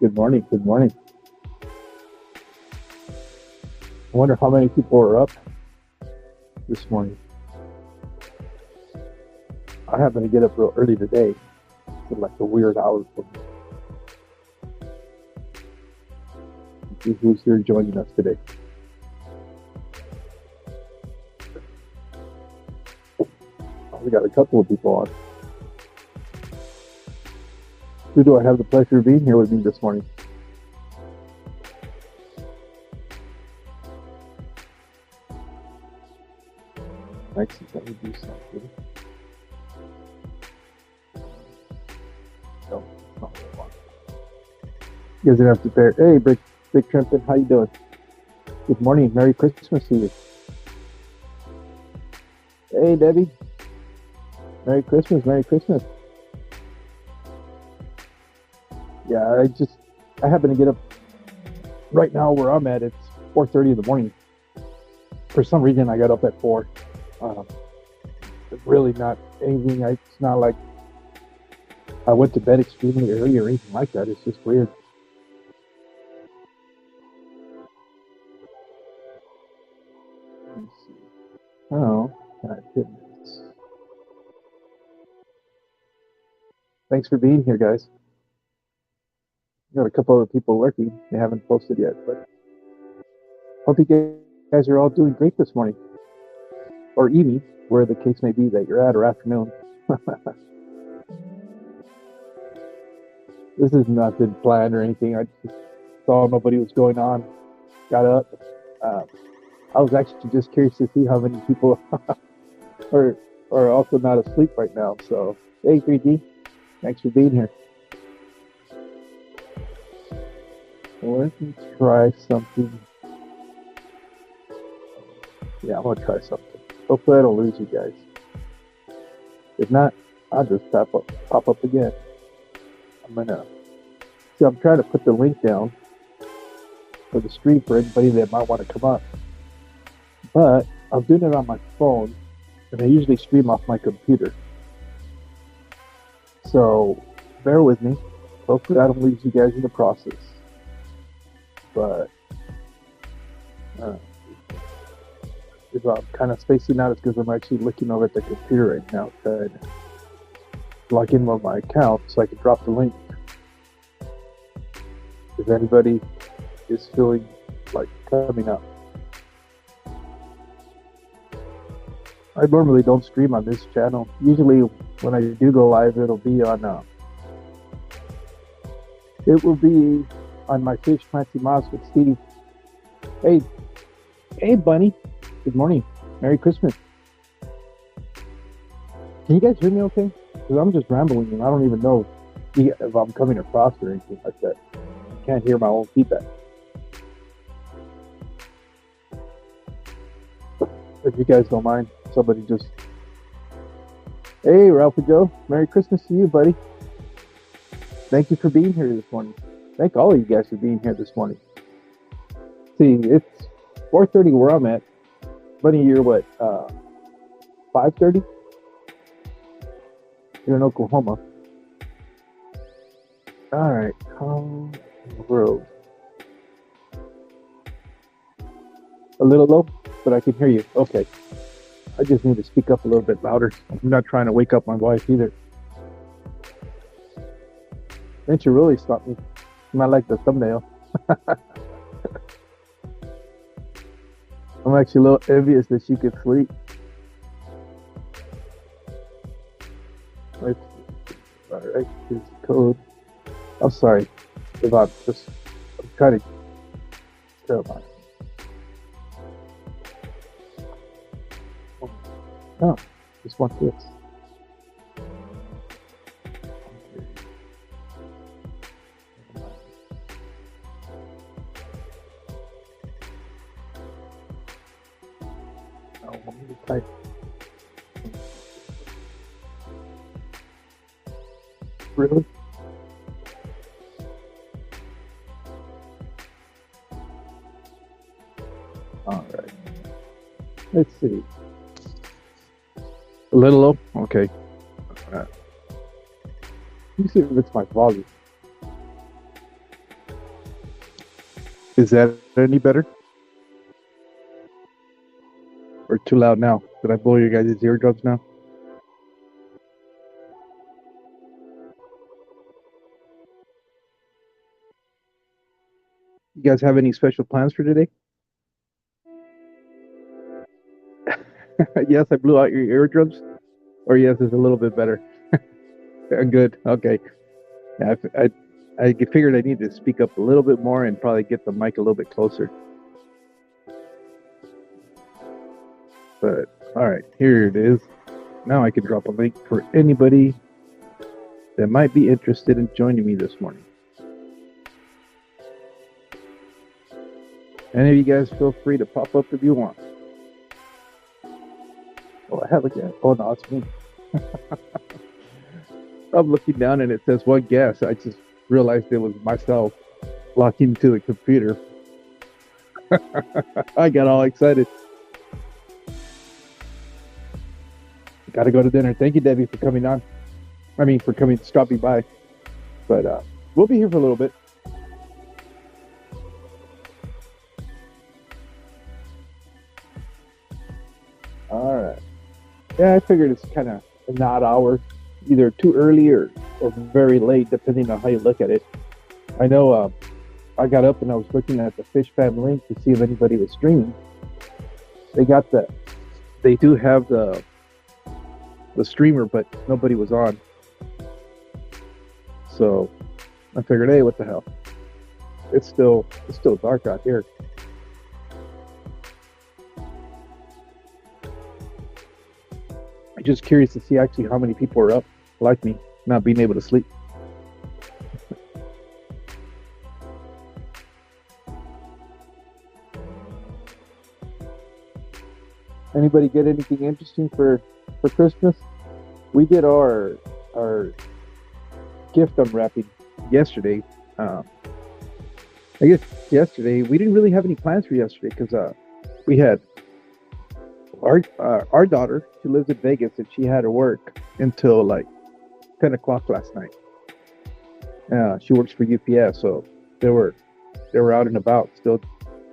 Good morning. Good morning. I wonder how many people are up this morning. I happen to get up real early today. It's like a weird hour for me. See who's here joining us today. We got a couple of people on. Who do I have the pleasure of being here with me this morning? Next, let me do something. No, not what I want. You guys didn't have to bear. Hey, Big Trenton, how you doing? Good morning. Merry Christmas to you. Hey, Debbie. Merry Christmas. Merry Christmas. Yeah, I happen to get up right now where I'm at. It's 4:30 in the morning. For some reason, I got up at 4. It's really not anything. It's not like I went to bed extremely early or anything like that. It's just weird. Let's see. Oh, 10 minutes. Thanks for being here, guys. Got a couple other people lurking. They haven't posted yet, but hope you guys are all doing great this morning or evening, where the case may be that you're at, or afternoon. This has not been planned or anything. I just saw nobody was going on. Got up. I was actually just curious to see how many people are also not asleep right now. So, hey, 3D, thanks for being here. Let me try something. Yeah, I'm gonna try something. Hopefully I don't lose you guys. If not, I'll just pop up again. I'm trying to put the link down for the stream for anybody that might want to come up. But I'm doing it on my phone, and I usually stream off my computer. So bear with me. Hopefully I don't lose you guys in the process. But if I'm kind of spacing out, it's because I'm actually looking over at the computer right now, trying to log in with my account so I can drop the link. If anybody is feeling like coming up. I normally don't stream on this channel. Usually when I do go live, it'll be on my Fish Fancy Mouse with Steve. Hey, Bunny. Good morning. Merry Christmas. Can you guys hear me okay? Because I'm just rambling and I don't even know if I'm coming across or anything like that. I can't hear my own feedback. If you guys don't mind, somebody just... Hey, Ralph and Joe. Merry Christmas to you, buddy. Thank you for being here this morning. Thank all of you guys for being here this morning. See, it's 4:30 where I'm at. Buddy, you're what, 5:30? You're in Oklahoma. All right, how in the world? A little low, but I can hear you. Okay. I just need to speak up a little bit louder. I'm not trying to wake up my wife either. Didn't you really stop me? You might like the thumbnail. I'm actually a little envious that she could sleep. All right, here's the code. I'm sorry if I'm trying to tell my. Oh, just want this. Type. Really? All right. Let's see. A little low? Okay. Let me see if it's my volume. Is that any better? Or too loud now? Did I blow your guys' eardrums now? You guys have any special plans for today? Yes, I blew out your eardrums? Or yes, it's a little bit better? Good. Okay. Yeah, I figured I needed to speak up a little bit more and probably get the mic a little bit closer. But all right, here it is. Now I can drop a link for anybody that might be interested in joining me this morning. Any of you guys feel free to pop up if you want. Oh, I have a guess. Oh, no, it's me. I'm looking down and it says one guess. I just realized it was myself locked into the computer. I got all excited. Got to go to dinner. Thank you, Debbie, for coming on. I mean, for stopping by. But we'll be here for a little bit. All right. Yeah, I figured it's kind of an odd hour, either too early or very late, depending on how you look at it. I know I got up and I was looking at the Fish Fam link to see if anybody was streaming. They do have the streamer, but nobody was on. So I figured, hey, what the hell? It's still dark out here. I'm just curious to see actually how many people are up like me, not being able to sleep. Anybody get anything interesting for Christmas? We did our gift unwrapping yesterday. I guess yesterday we didn't really have any plans for yesterday because we had our daughter. She lives in Vegas and she had to work until like 10 o'clock last night. She works for UPS, so they were out and about still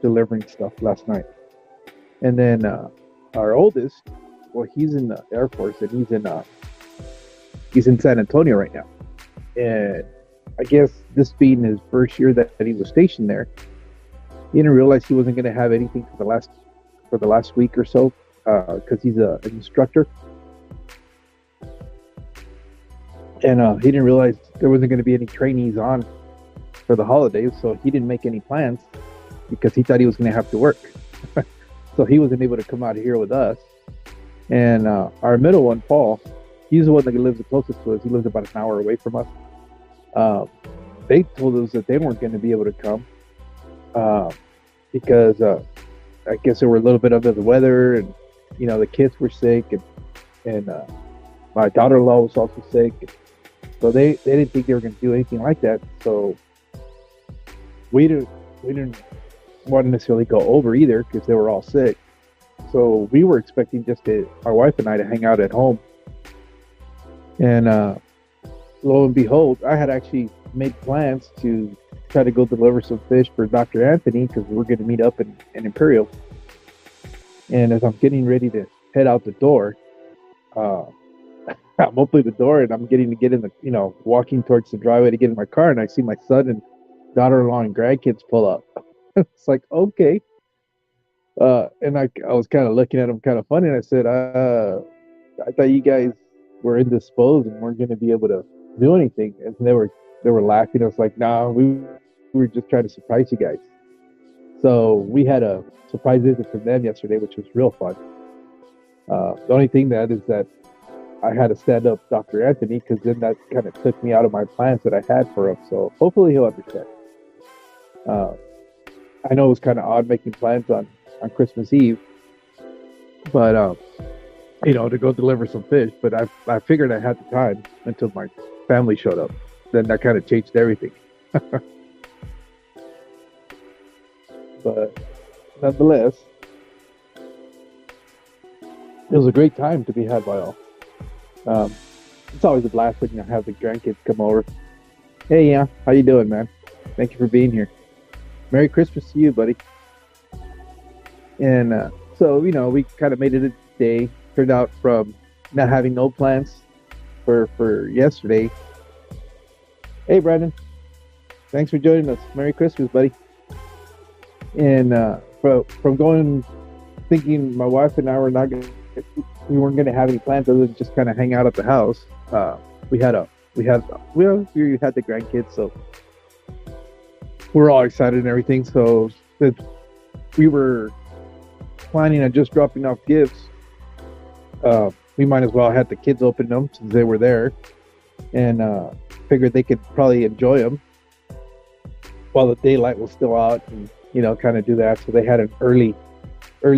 delivering stuff last night. And then our oldest, well, he's in the Air Force and he's in San Antonio right now. And I guess this being his first year that he was stationed there, he didn't realize he wasn't going to have anything for the last week or so because he's an instructor. And he didn't realize there wasn't going to be any trainees on for the holidays, so he didn't make any plans because he thought he was going to have to work. So he wasn't able to come out here with us. And our middle one, Paul, he's the one that lives the closest to us. He lives about an hour away from us. They told us that they weren't going to be able to come because I guess they were a little bit under the weather, and the kids were sick, and my daughter-in-law was also sick. So they didn't think they were going to do anything like that. So we didn't want to necessarily go over either because they were all sick. So we were expecting just our wife and I to hang out at home. And lo and behold, I had actually made plans to try to go deliver some fish for Dr. Anthony because we're going to meet up in Imperial. And as I'm getting ready to head out the door, I'm opening the door and I'm getting to get in the, walking towards the driveway to get in my car, and I see my son and daughter-in-law and grandkids pull up. It's like, okay. And I was kind of looking at them kind of funny, and I said, I thought you guys were indisposed and weren't going to be able to do anything. And they were laughing. I was like, nah, we were just trying to surprise you guys. So we had a surprise visit from them yesterday, which was real fun. The only thing that is that I had to stand up Dr. Anthony because then that kind of took me out of my plans that I had for him. So hopefully he'll understand. I know it was kind of odd making plans on Christmas Eve, but to go deliver some fish. But I figured I had the time until my family showed up. Then that kind of changed everything. But nonetheless, it was a great time to be had by all. It's always a blast when you have the grandkids come over. Hey, yeah, how you doing, man? Thank you for being here. Merry Christmas to you, buddy. And so, we kind of made it a day. Turned out from not having no plans for yesterday. Hey, Brandon. Thanks for joining us. Merry Christmas, buddy. And from going, thinking my wife and I we weren't gonna have any plans other than just kind of hang out at the house. We had the grandkids, so we're all excited and everything. So we were planning on just dropping off gifts. We might as well have the kids open them since they were there, and figured they could probably enjoy them while the daylight was still out, and kind of do that. So they had an early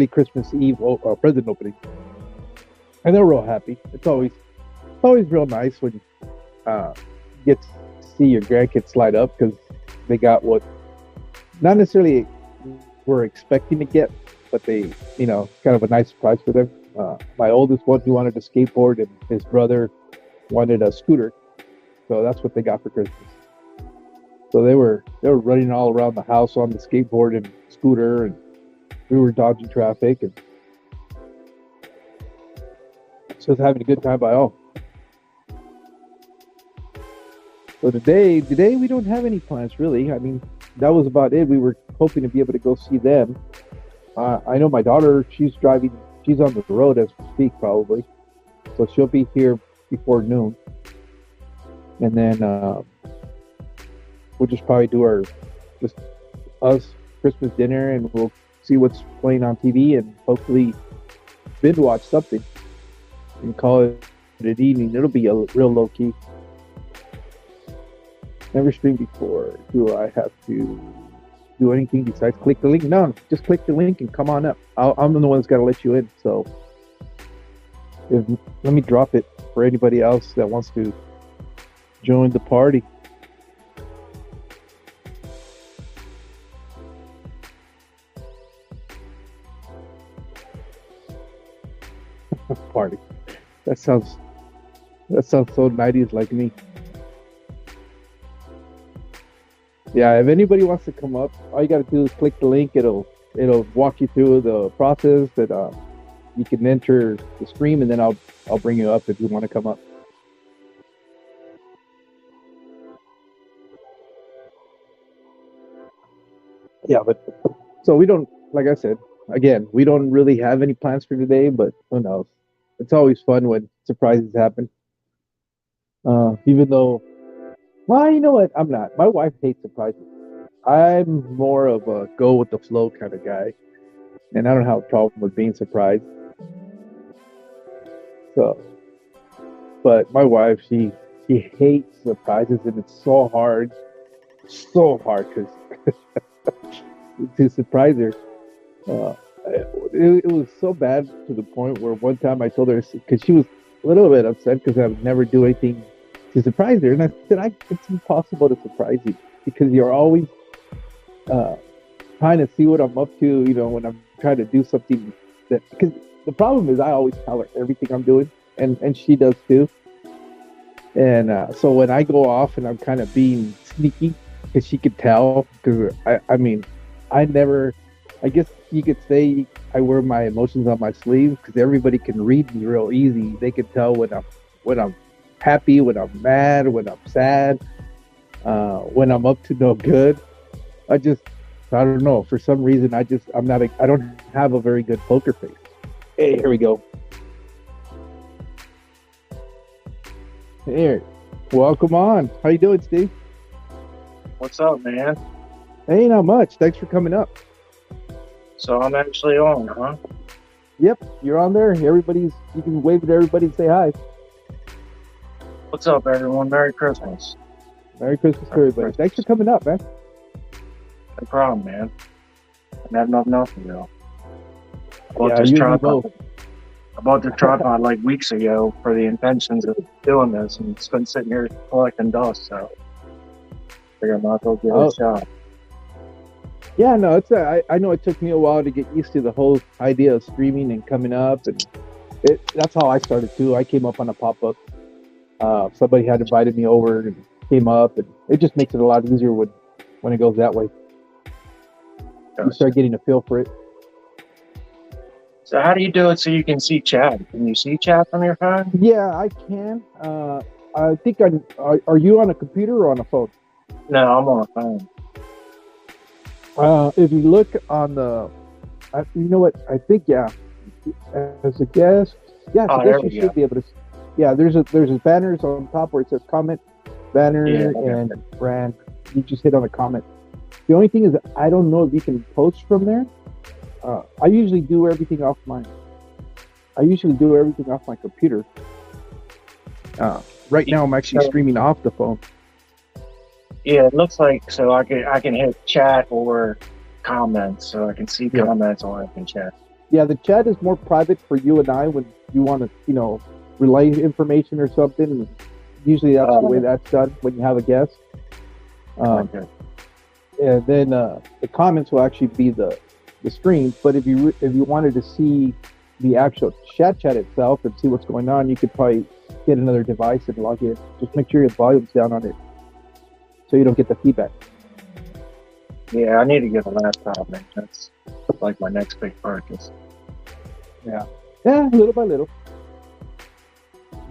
Christmas Eve present opening, and they're real happy. It's always real nice when you get to see your grandkids light up because they got what not necessarily were expecting to get, but they kind of a nice surprise for them. My oldest one, he wanted a skateboard, and his brother wanted a scooter, so that's what they got for Christmas. So they were running all around the house on the skateboard and scooter, and we were dodging traffic, and so having a good time by all. So today we don't have any plans really. I mean, that was about it. We were hoping to be able to go see them. I know my daughter, she's on the road as we speak probably, so she'll be here before noon, and then we'll just probably do just us Christmas dinner, and we'll see what's playing on TV and hopefully binge watch something and call it an evening. It'll be a real low key. Never streamed before. Do I have to do anything besides click the link? No, just click the link and come on up. I'm the one that's got to let you in. So let me drop it for anybody else that wants to join the party. Party. That sounds so 90s like me. Yeah, if anybody wants to come up, all you got to do is click the link. It'll walk you through the process that you can enter the stream, and then I'll bring you up if you want to come up. Yeah, but so we don't, like I said, again, we don't really have any plans for today, but who knows? It's always fun when surprises happen. Even though, well, you know what? I'm not. My wife hates surprises. I'm more of a go with the flow kind of guy, and I don't have a problem with being surprised. So, but my wife, she hates surprises, and it's so hard because to surprise her. It was so bad to the point where one time I told her, because she was a little bit upset because I would never do anything to surprise her, and I said, it's impossible to surprise you because you're always trying to see what I'm up to, when I'm trying to do something because the problem is I always tell her everything I'm doing, and she does too. And so when I go off and I'm kind of being sneaky, because she could tell, because I guess you could say I wear my emotions on my sleeve because everybody can read me real easy. They can tell when I'm happy, when I'm mad, when I'm sad, when I'm up to no good. I don't know. For some reason, I don't have a very good poker face. Hey, here we go. Here, welcome on. How you doing, Steve? What's up, man? Hey, not much. Thanks for coming up. So I'm actually on, huh? Yep, you're on there. You can wave to everybody and say hi. What's up, everyone? Merry Christmas. Merry Christmas to everybody. Thanks for coming up, man. No problem, man. I have nothing else to do. I bought this tripod like weeks ago for the intentions of doing this, and it's been sitting here collecting dust, so I figured I might as well give it a shot. Yeah, no, I know it took me a while to get used to the whole idea of streaming and coming up, and that's how I started too. I came up on a pop-up. Somebody had invited me over and came up, and it just makes it a lot easier when it goes that way. you start getting a feel for it. So how do you do it so you can see chat? Can you see chat from your phone? Yeah, I can. I think are you on a computer or on a phone? No, I'm on a phone. If you look on you know what? I think as a guest, Oh, I there guess you we should go. be able to. Yeah, there's banners on top where it says comment, Yeah, banner, and brand. You just hit on the comment. The only thing is that I don't know if you can post from there. I usually do everything off my. I usually do everything off my computer. Right now, I'm actually streaming off the phone. Yeah, it looks like so I can hit chat or comments, so I can see comments or I can chat. Yeah, the chat is more private for you and I when you want to, relay information or something. Usually that's the way that's done when you have a guest. Okay. And then the comments will actually be the stream. But if you wanted to see the actual chat itself and see what's going on, you could probably get another device and log in. Just make sure your volume's down on it so you don't get the feedback. Yeah, I need to get a laptop, man. That's like my next big purchase. Yeah, little by little.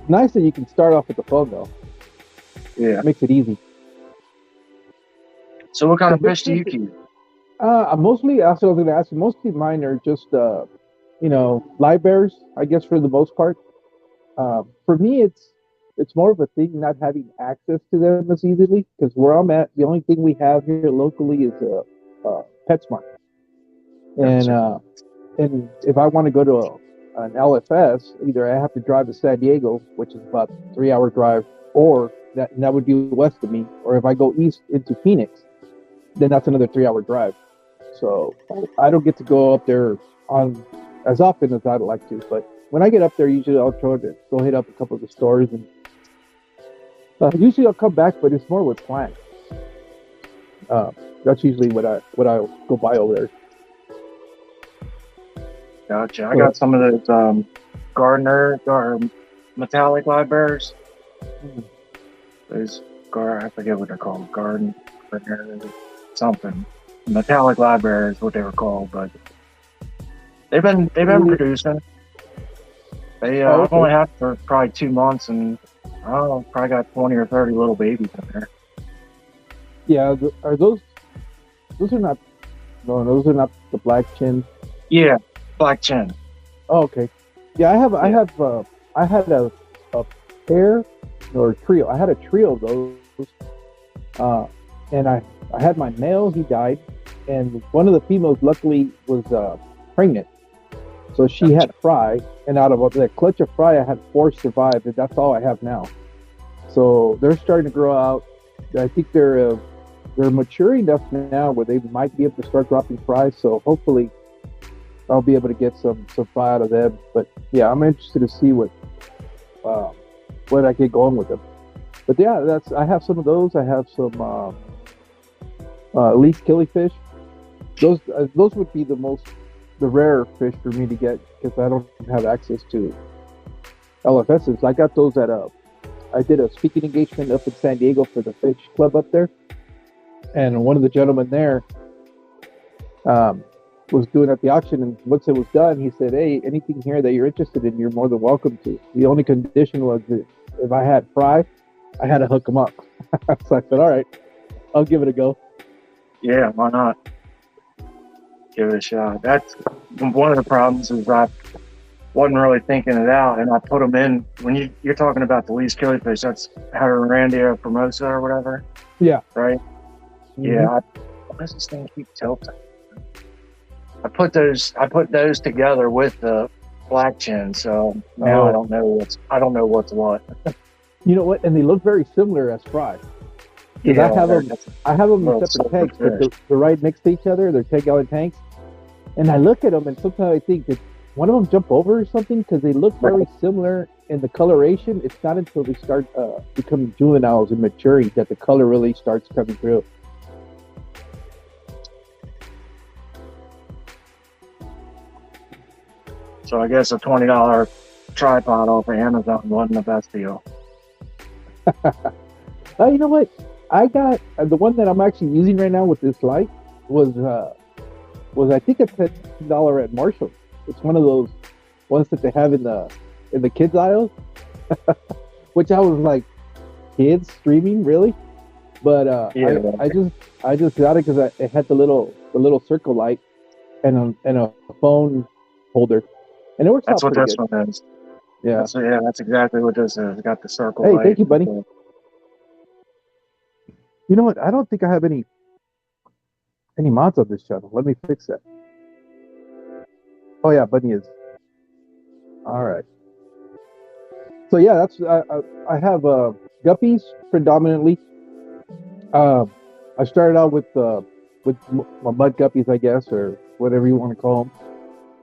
Nice that you can start off with the phone though. Yeah, it makes it easy. So what kind of fish do you keep? Mostly, I was going to ask you, mostly mine are just, live bears, I guess, for the most part. For me, it's more of a thing not having access to them as easily, because where I'm at, the only thing we have here locally is a PetSmart. And if I want to go to an LFS, either I have to drive to San Diego, which is about a 3-hour drive, or that would be west of me, or if I go east into Phoenix, then that's another 3-hour drive. So I don't get to go up there on as often as I'd like to. But when I get up there, usually I'll try to go hit up a couple of the stores, and usually I'll come back, but it's more with plans. That's usually what I go buy over there. Gotcha. I got some of those Gardner or metallic live bears. Those I forget what they're called. Gardner something. Metallic live bears is what they were called, but they've been producing. I've only had for probably 2 months, and I don't know, probably got 20 or 30 little babies in there. Yeah, are those are not? No, those are not the black chin. Yeah, black chin. Oh, okay. Yeah, I had a pair or trio. I had a trio of those, and I had my male. He died, and one of the females luckily was pregnant, so she had fry. And out of that clutch of fry, I had 4 survive, and that's all I have now. So they're starting to grow out. I think they're mature enough now where they might be able to start dropping fry. So hopefully, I'll be able to get some fry out of them. But yeah, I'm interested to see what I get going with them. But yeah, I have some of those. I have some at least killifish. Those would be the rarer fish for me to get because I don't have access to LFSs. I got those I did a speaking engagement up in San Diego for the fish club up there, and one of the gentlemen there was doing at the auction, and once it was done, he said, "Hey, anything here that you're interested in, you're more than welcome to. The only condition was that if I had fry, I had to hook them up." So I said, "All right, I'll give it a go." Yeah, why not? Give it a shot. That's one of the problems is I wasn't really thinking it out, and I put them in. When you're talking about the least killifish, that's Heterandia formosa or whatever. Yeah. Right. Mm-hmm. Yeah. Why does this thing keep tilting? I put those together with the black chin, so now I don't know what's what. You know what? And they look very similar as fry. Because I have them in separate tanks, but they're right next to each other. They're 10-gallon tanks, and I look at them, and sometimes I think that one of them jump over or something because they look very similar in the coloration. It's not until they start becoming juveniles and maturing that the color really starts coming through. So I guess a $20 tripod off of Amazon wasn't the best deal. You know what? I got the one that I'm actually using right now with this light was was I think a $10 at Marshall. It's one of those ones that they have in the kids aisle, which I was like, kids streaming really? But Yeah, I just got it because it had the little circle light and a phone holder, and it works that's out what pretty this good. one is. Yeah. That's exactly what this is. It got the circle Hey, thank light. you, buddy. You know what? I don't think I have any mods on this channel. Let me fix that. Oh yeah, Bunny is. All right. So yeah, I have guppies predominantly. Um, I started out with my mud guppies, I guess, or whatever you want to call them,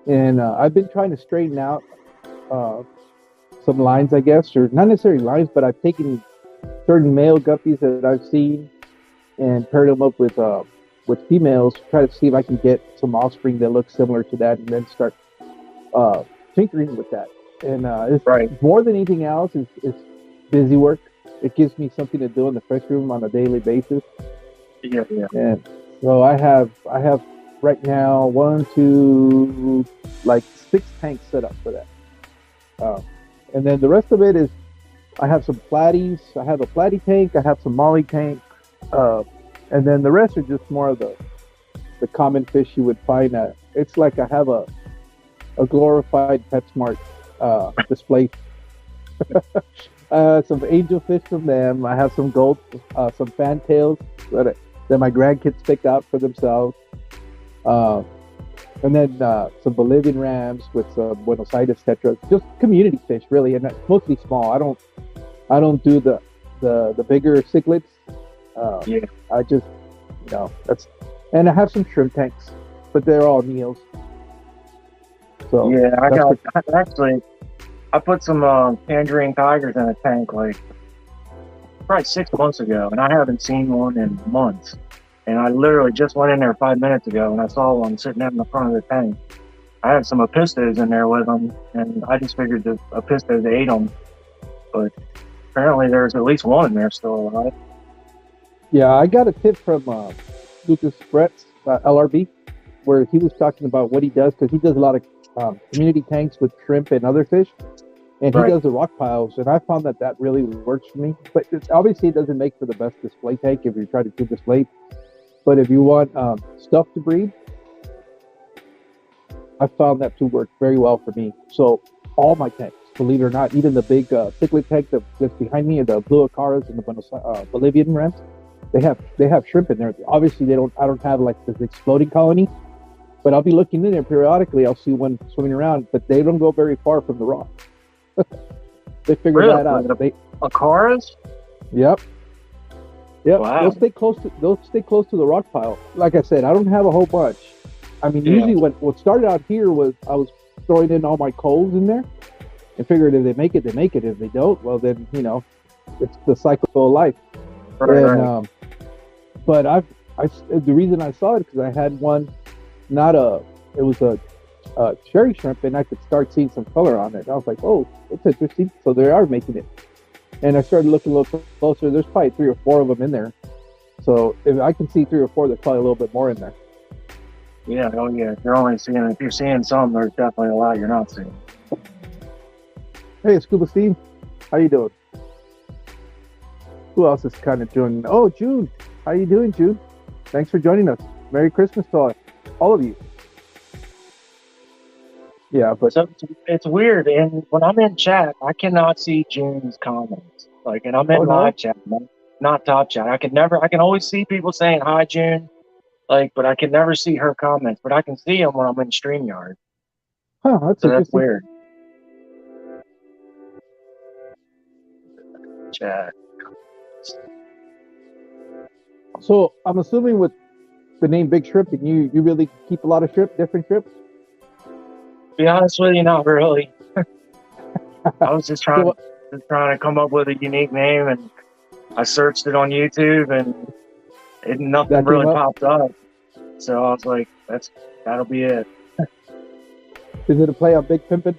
and I've been trying to straighten out uh, some lines, I guess, or not necessarily lines, but I've taken certain male guppies that I've seen and paired them up with females, try to see if I can get some offspring that look similar to that, and then start uh, tinkering with that. And Right. it's more than anything else, it's busy work. It gives me something to do in the fresh room on a daily basis. Yeah, yeah. And so I have right now one, two, like 6 tanks set up for that. And then the rest of it is I have some platies. I have a platy tank. I have some molly tank. Uh, and then the rest are just more of the common fish you would find. It's like I have a glorified PetSmart display. Some angelfish from them. I have some gold, some fantails that my grandkids picked out for themselves. Uh, and then some Bolivian rams with some Buenos Aires tetras. Just community fish, really, and mostly small. I don't do the bigger cichlids. Yeah. I just that's and I have some shrimp tanks, but they're all Neos. So Yeah, that's actually, I put some tangerine tigers in a tank like probably 6 months ago, and I haven't seen one in months. And I literally just went in there 5 minutes ago, and I saw one sitting out in the front of the tank. I had some apistos in there with them, and I just figured the apistos ate them. But apparently, there's at least one in there still alive. Yeah, I got a tip from Lucas Brett's LRB, where he was talking about what he does because he does a lot of community tanks with shrimp and other fish, and he Right. does the rock piles, and I found that really works for me. But obviously, it doesn't make for the best display tank if you're trying to do display. But if you want stuff to breed, I found that to work very well for me. So all my tanks, believe it or not, even the big cichlid tank that's behind me, the blue acaras and the Bolivian rams, they have shrimp in there. Obviously, I don't have like this exploding colony, but I'll be looking in there periodically. I'll see one swimming around, but they don't go very far from the rock. They figured Really? that out. Acaras? Yep. Yep. Wow. They'll stay close to the rock pile. Like I said, I don't have a whole bunch. I mean, Yeah. usually what started out here was I was throwing in all my coals in there and figured if they make it, they make it. If they don't, well then, it's the cycle of life. Right, And right. but the reason I saw it because I had one, it was a cherry shrimp, and I could start seeing some color on it. I was like, oh, it's interesting. So they are making it. And I started looking a little closer. There's probably 3 or 4 of them in there. So if I can see 3 or 4, there's probably a little bit more in there. Yeah, oh yeah. If you're seeing some, there's definitely a lot you're not seeing. Hey, Scuba Steve, how you doing? Who else is kind of joining? Oh, June, how you doing, June? Thanks for joining us. Merry Christmas to all of you. Yeah, but So it's weird, and when I'm in chat, I cannot see June's comments. Like, and I'm in Oh, no? live chat, not top chat. I can always see people saying hi, June. Like, but I can never see her comments. But I can see them when I'm in StreamYard. that's So that's interesting. weird. Chat. So I'm assuming with the name Big Shrimp, and you really keep a lot of different shrimps. Be honest with you, not really. I was just trying So, to come up with a unique name, and I searched it on YouTube, and nothing That came really up? popped up. So I was like, that'll be it. is it a play on Big Pimpin'?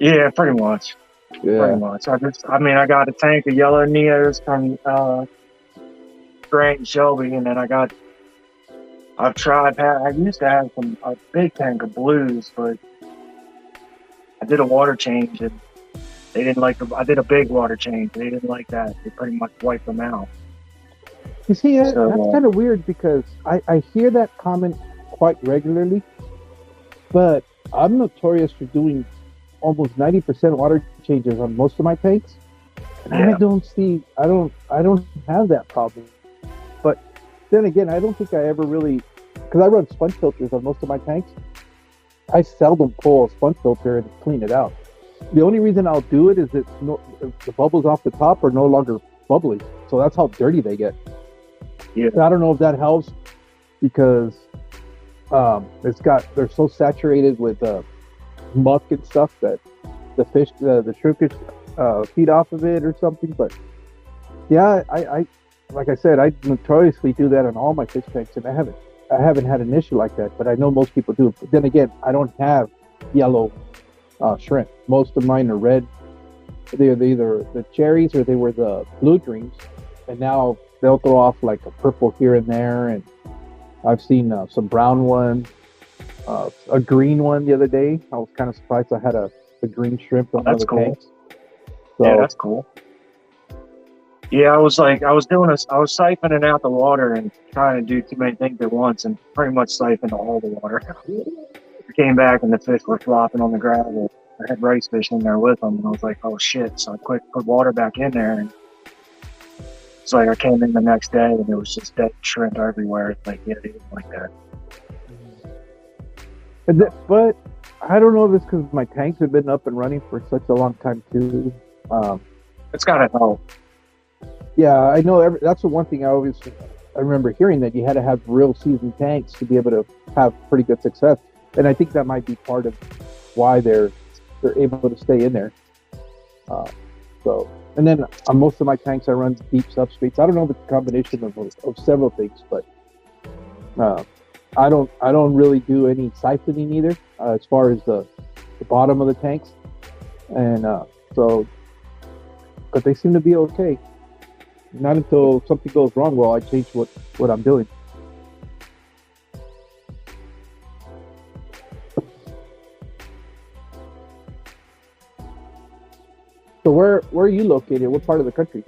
Yeah, pretty much. Pretty much. I got a tank of yellow Neos from Grant and Shelby, and then I got I've tried. I used to have a big tank of blues, but I did a water change and they didn't like the. I did a big water change. They didn't like that. They pretty much wiped them out. You see, that's So kind of weird because I hear that comment quite regularly, but I'm notorious for doing almost 90% water changes on most of my tanks, and yeah, I don't have that problem. But then again, I don't think I ever really, because I run sponge filters on most of my tanks. I seldom pull a sponge filter and clean it out. The only reason I'll do it is if the bubbles off the top are no longer bubbly, so that's how dirty they get. yeah. And I don't know if that helps because they're so saturated with muck and stuff that the shrimp could feed off of it or something. But yeah, I like I said, I notoriously do that on all my fish tanks, and I haven't had an issue like that. But I know most people do. But then again, I don't have yellow shrimp. Most of mine are red. They're either the cherries or they were the blue dreams, and now they'll throw off like a purple here and there. And I've seen some brown ones, a green one the other day. I was kind of surprised I had a green shrimp on one of That's the cool. tanks. Yeah, So that's cool. Yeah, I was I was siphoning out the water and trying to do too many things at once, and pretty much siphoned all the water. I came back and the fish were flopping on the gravel. I had rice fish in there with them, and I was like, "Oh shit!" So I quick put water back in there, and it's like I came in the next day and there was just dead shrimp everywhere. It's like, yeah, they didn't like that. but I don't know if it's because my tanks have been up and running for such a long time too. Um, It's gotta help. yeah, I know. That's the one thing I remember hearing that you had to have real seasoned tanks to be able to have pretty good success, and I think that might be part of why they're able to stay in there. Uh, so, and then on most of my tanks, I run deep substrates. I don't know if it's a combination of several things, but uh, I don't really do any siphoning either as far as the bottom of the tanks, and so but they seem to be okay. Not until something goes wrong, will I change what I'm doing. So where are you located? What part of the country?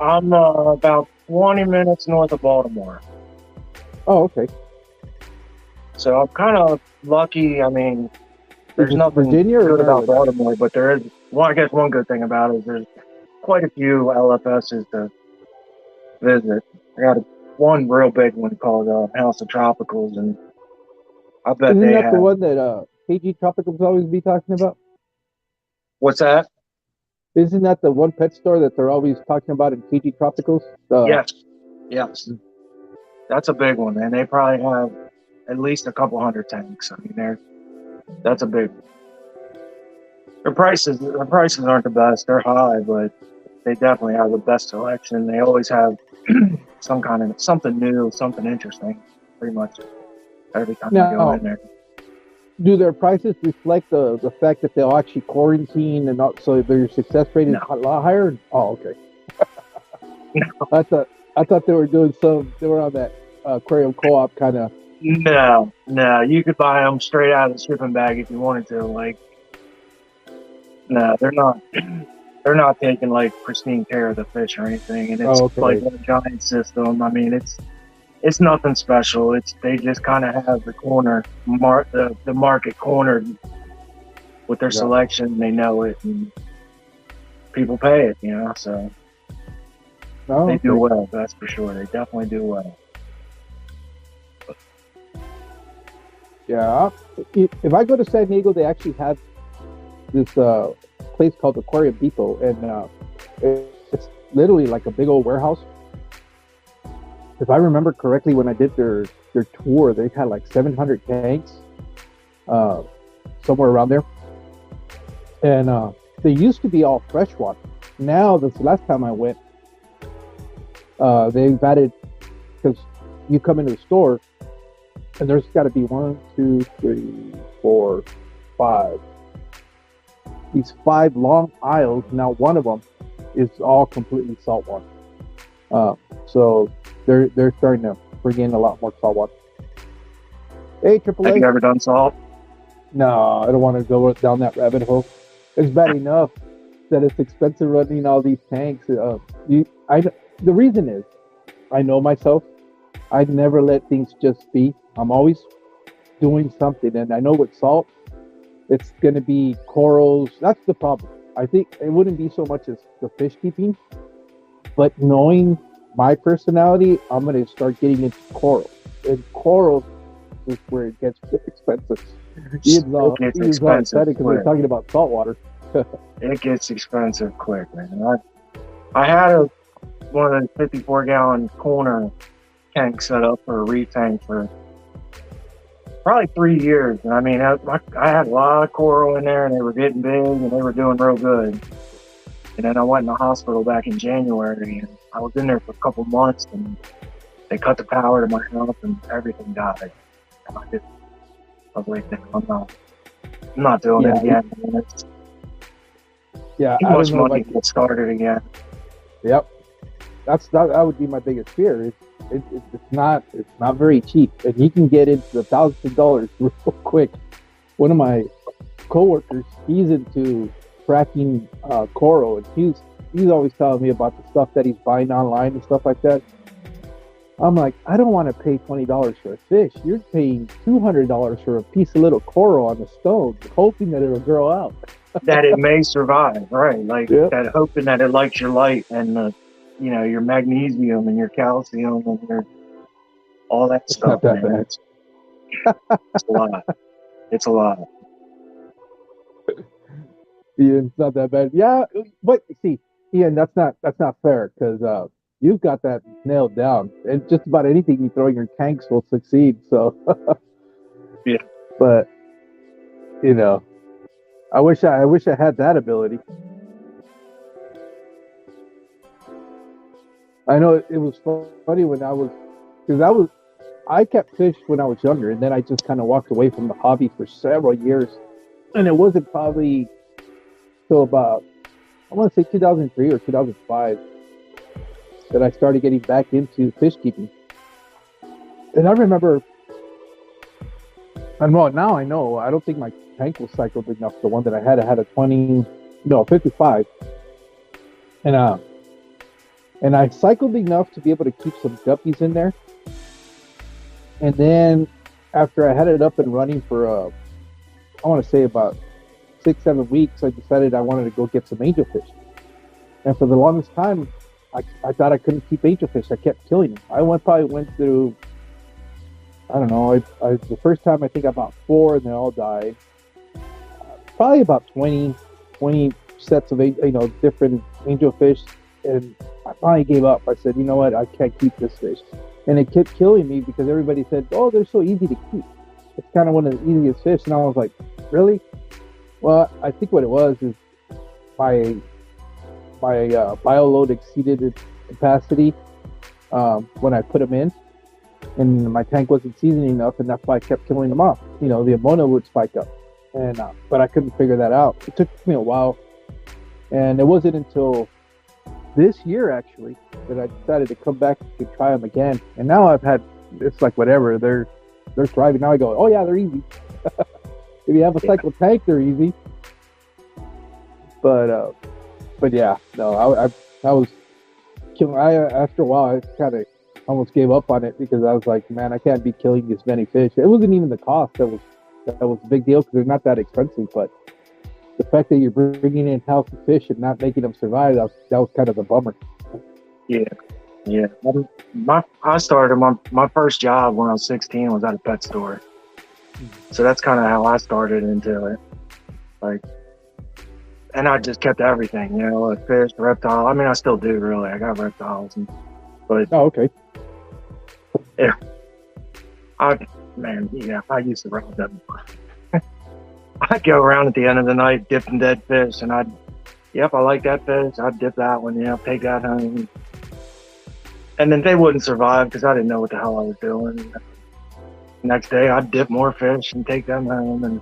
I'm about 20 minutes north of Baltimore. Oh, okay. So I'm kind of lucky. I mean, Is there's it nothing Virginia or good about Maryland? Baltimore, but there is, well, I guess one good thing about it is there's quite a few LFSs to visit. I got one real big one called House of Tropicals, and I bet Isn't they that the have, one that KG Tropicals always be talking about? what's that? Isn't that the one pet store that they're always talking about in KG Tropicals? Yes, yes. That's a big one, and they probably have at least a couple hundred tanks. I mean, that's a big. Their prices aren't the best. They're high, but they definitely have the best selection. They always have some kind of something new, something interesting, pretty much every time you go Now, in there. do their prices reflect the fact that they'll actually quarantine and not, so their success rate is No, a lot higher? Oh, okay. no, I thought they were doing they were on that aquarium co-op kind of. no, no. You could buy them straight out of the shipping bag if you wanted to. Like, no, they're not. They're not taking like pristine care of the fish or anything, and it's Oh, like okay. a giant system. I mean, it's nothing special. It's they just kind of have the market cornered with their Yeah. selection. They know it, and people pay it. You know, so Oh, they do okay. well. That's for sure. They definitely do well. Yeah. If I go to San Diego, they actually have this place called Aquarium Depot, and it's literally like a big old warehouse. If I remember correctly, when I did their tour, they had like 700 tanks, uh, somewhere around there, and they used to be all freshwater. Now, this last time I went, they've added, because you come into the store and there's got to be one, two, three, four, five. These five long aisles. Now one of them is all completely saltwater. So they're starting to bring in a lot more saltwater. Hey, Triple Have A. you ever done salt? No, I don't want to go down that rabbit hole. It's bad enough that it's expensive running all these tanks. The reason is I know myself. I never let things just be. I'm always doing something, and I know with salt, it's going to be corals. That's the problem. I think it wouldn't be so much as the fish keeping, but knowing my personality, I'm going to start getting into corals. And corals is where it gets expensive. It gets He was all expensive excited because we're quick. talking about salt water. It gets expensive quick, man. I had one of the 54-gallon corner tanks set up for a reef tank for probably 3 years. And I mean, I had a lot of coral in there, and they were getting big, and they were doing real good. And then I went in the hospital back in January, and I was in there for a couple months, and they cut the power to my house, and everything died. And I was like, "Damn, I'm not doing it again." I mean, it's too much money to get started again. Yep, that would be my biggest fear. It's not very cheap, and you can get into the thousands of dollars real quick. One of my coworkers, he's into fracking coral, and he's always telling me about the stuff that he's buying online and stuff like that. I'm like, I don't want to pay $20 for a fish. You're paying $200 for a piece of little coral on the stone, hoping that it'll grow out. That it may survive, right? Like that, hoping that it likes your light and your magnesium and your calcium and your all that stuff. Not that bad. It's a lot. It's a lot. Yeah, it's not that bad. Yeah, but see, Ian, that's not fair because you've got that nailed down. And just about anything you throw in your tanks will succeed. So, yeah. But I wish I had that ability. I know it was funny when I kept fish when I was younger, and then I just kind of walked away from the hobby for several years, and it wasn't probably till about, I want to say 2003 or 2005 that I started getting back into fish keeping. And I remember, and well, now I know, I don't think my tank was cycled enough. The one that I had a 55. And I cycled enough to be able to keep some guppies in there. And then after I had it up and running for, I want to say about 6-7 weeks, I decided I wanted to go get some angelfish. And for the longest time, I thought I couldn't keep angelfish. I kept killing them. I probably went through, I don't know, the first time I think I bought 4 and they all died. Probably about 20 sets of different angelfish, and I finally gave up. I said, you know what, I can't keep this fish. And it kept killing me because everybody said, oh, they're so easy to keep. It's kind of one of the easiest fish. And I was like, really? Well, I think what it was is my bio load exceeded its capacity when I put them in, and my tank wasn't seasoned enough, and that's why I kept killing them off. The ammonia would spike up, and but I couldn't figure that out. It took me a while, and it wasn't until this year actually that I decided to come back and try them again. And now it's like whatever, they're thriving. Now I go, oh yeah, they're easy. If you have a cycle tank, they're easy. But yeah, no, I was killing. After a while, I kind of almost gave up on it because I was like, man, I can't be killing this many fish. It wasn't even the cost that was a big deal because they're not that expensive, but the fact that you're bringing in healthy fish and not making them survive, that was kind of a bummer. Yeah. I started my first job when I was 16 was at a pet store, so that's kind of how I started into it. Like, and I just kept everything, like fish, reptile. I mean, I still do really. I got reptiles, but oh, okay. Yeah, I used to round them. I'd go around at the end of the night dipping dead fish, and I like that fish. I'd dip that one, take that home. And then they wouldn't survive because I didn't know what the hell I was doing. Next day, I'd dip more fish and take them home. And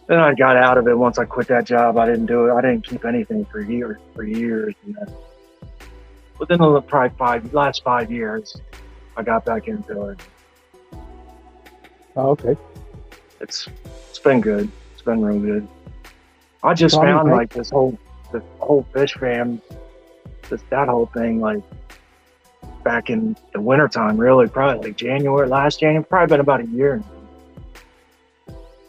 then I got out of it once I quit that job. I didn't do it. I didn't keep anything for years. And then within the last 5 years, I got back into it. Oh, okay. It's it's been good. It's been real good. I just So I mean, found like this whole fish fam, that whole thing like back in the wintertime, really, probably like January, last January, probably been about a year now.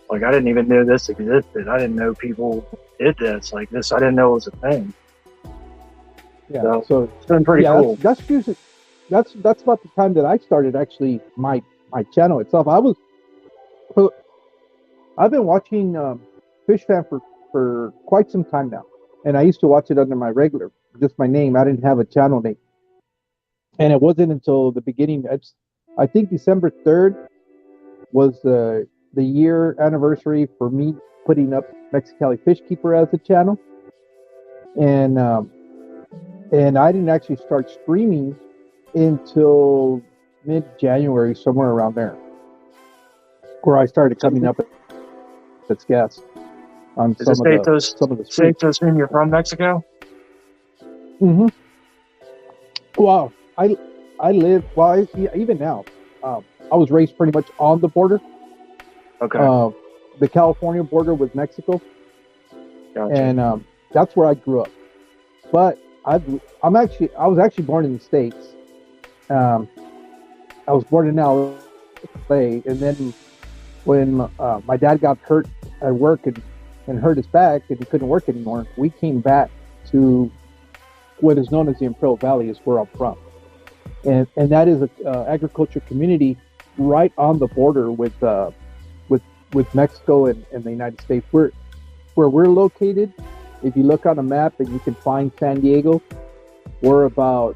Like I didn't even know this existed. I didn't know people did this like this. I didn't know it was a thing. yeah. So So it's been pretty yeah, cool. that's usually that's about the time that I started actually my channel itself. I've been watching Fish Fan for quite some time now, and I used to watch it under my regular, just my name. I didn't have a channel name, and it wasn't until the beginning. I think December 3rd was the year anniversary for me putting up Mexicali Fish Keeper as a channel, and and I didn't actually start streaming until mid-January, somewhere around there, where I started coming up as guests on Is it some of the safe streams. to assume you're from Mexico? Hmm. Well, I live well even now. I was raised pretty much on the border, Okay, the California border with Mexico, gotcha. and that's where I grew up. But I was actually born in the States. Um, I was born in LA, and then when my dad got hurt at work and hurt his back and he couldn't work anymore, we came back to what is known as the Imperial Valley, is where I'm from, and that is a agriculture community right on the border with Mexico and the United States. Where we're located, if you look on a map and you can find San Diego, we're about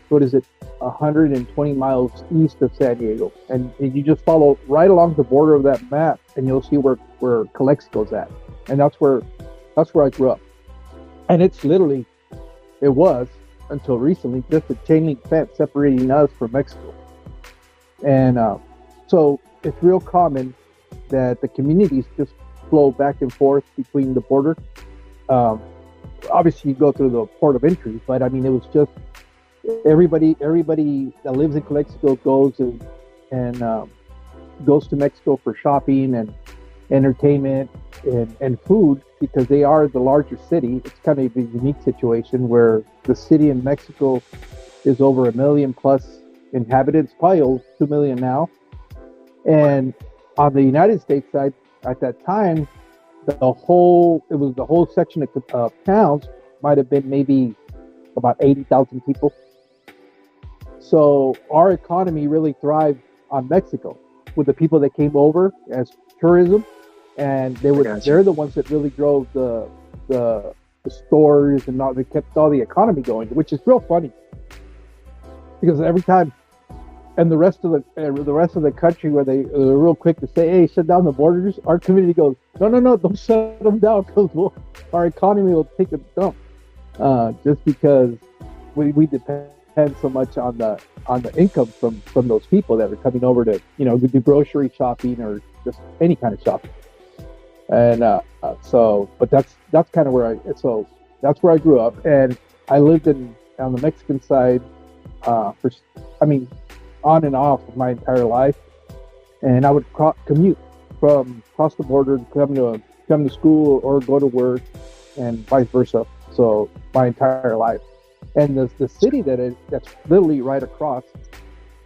what is it, 120 miles east of San Diego, and you just follow right along the border of that map, and you'll see where Calexico's at, and that's where I grew up, and it was until recently just a chain link fence separating us from Mexico, and so it's real common that the communities just flow back and forth between the border. Um, Obviously, you go through the port of entry, but I mean, it was just everybody that lives in Calexico and goes to Mexico for shopping and entertainment and food, because they are the larger city. It's kind of a unique situation where the city in Mexico is over 1 million plus inhabitants, probably over 2 million now. And on the United States side, at that time, the whole section of towns might have been maybe about 80,000 people. So our economy really thrived on Mexico with the people that came over as tourism, and they're the ones that really drove the stores and they kept all the economy going, which is real funny because every time. And the rest of the country, where they're real quick to say, "Hey, shut down the borders," our community goes, "No, don't shut them down, because our economy will take a dump." Just because we depend so much on the income from those people that are coming over to do grocery shopping or just any kind of shopping. And but that's kind of that's where I grew up, and I lived on the Mexican side on and off my entire life, and I would commute from across the border to come to school or go to work, and vice versa. So my entire life, and the city that's literally right across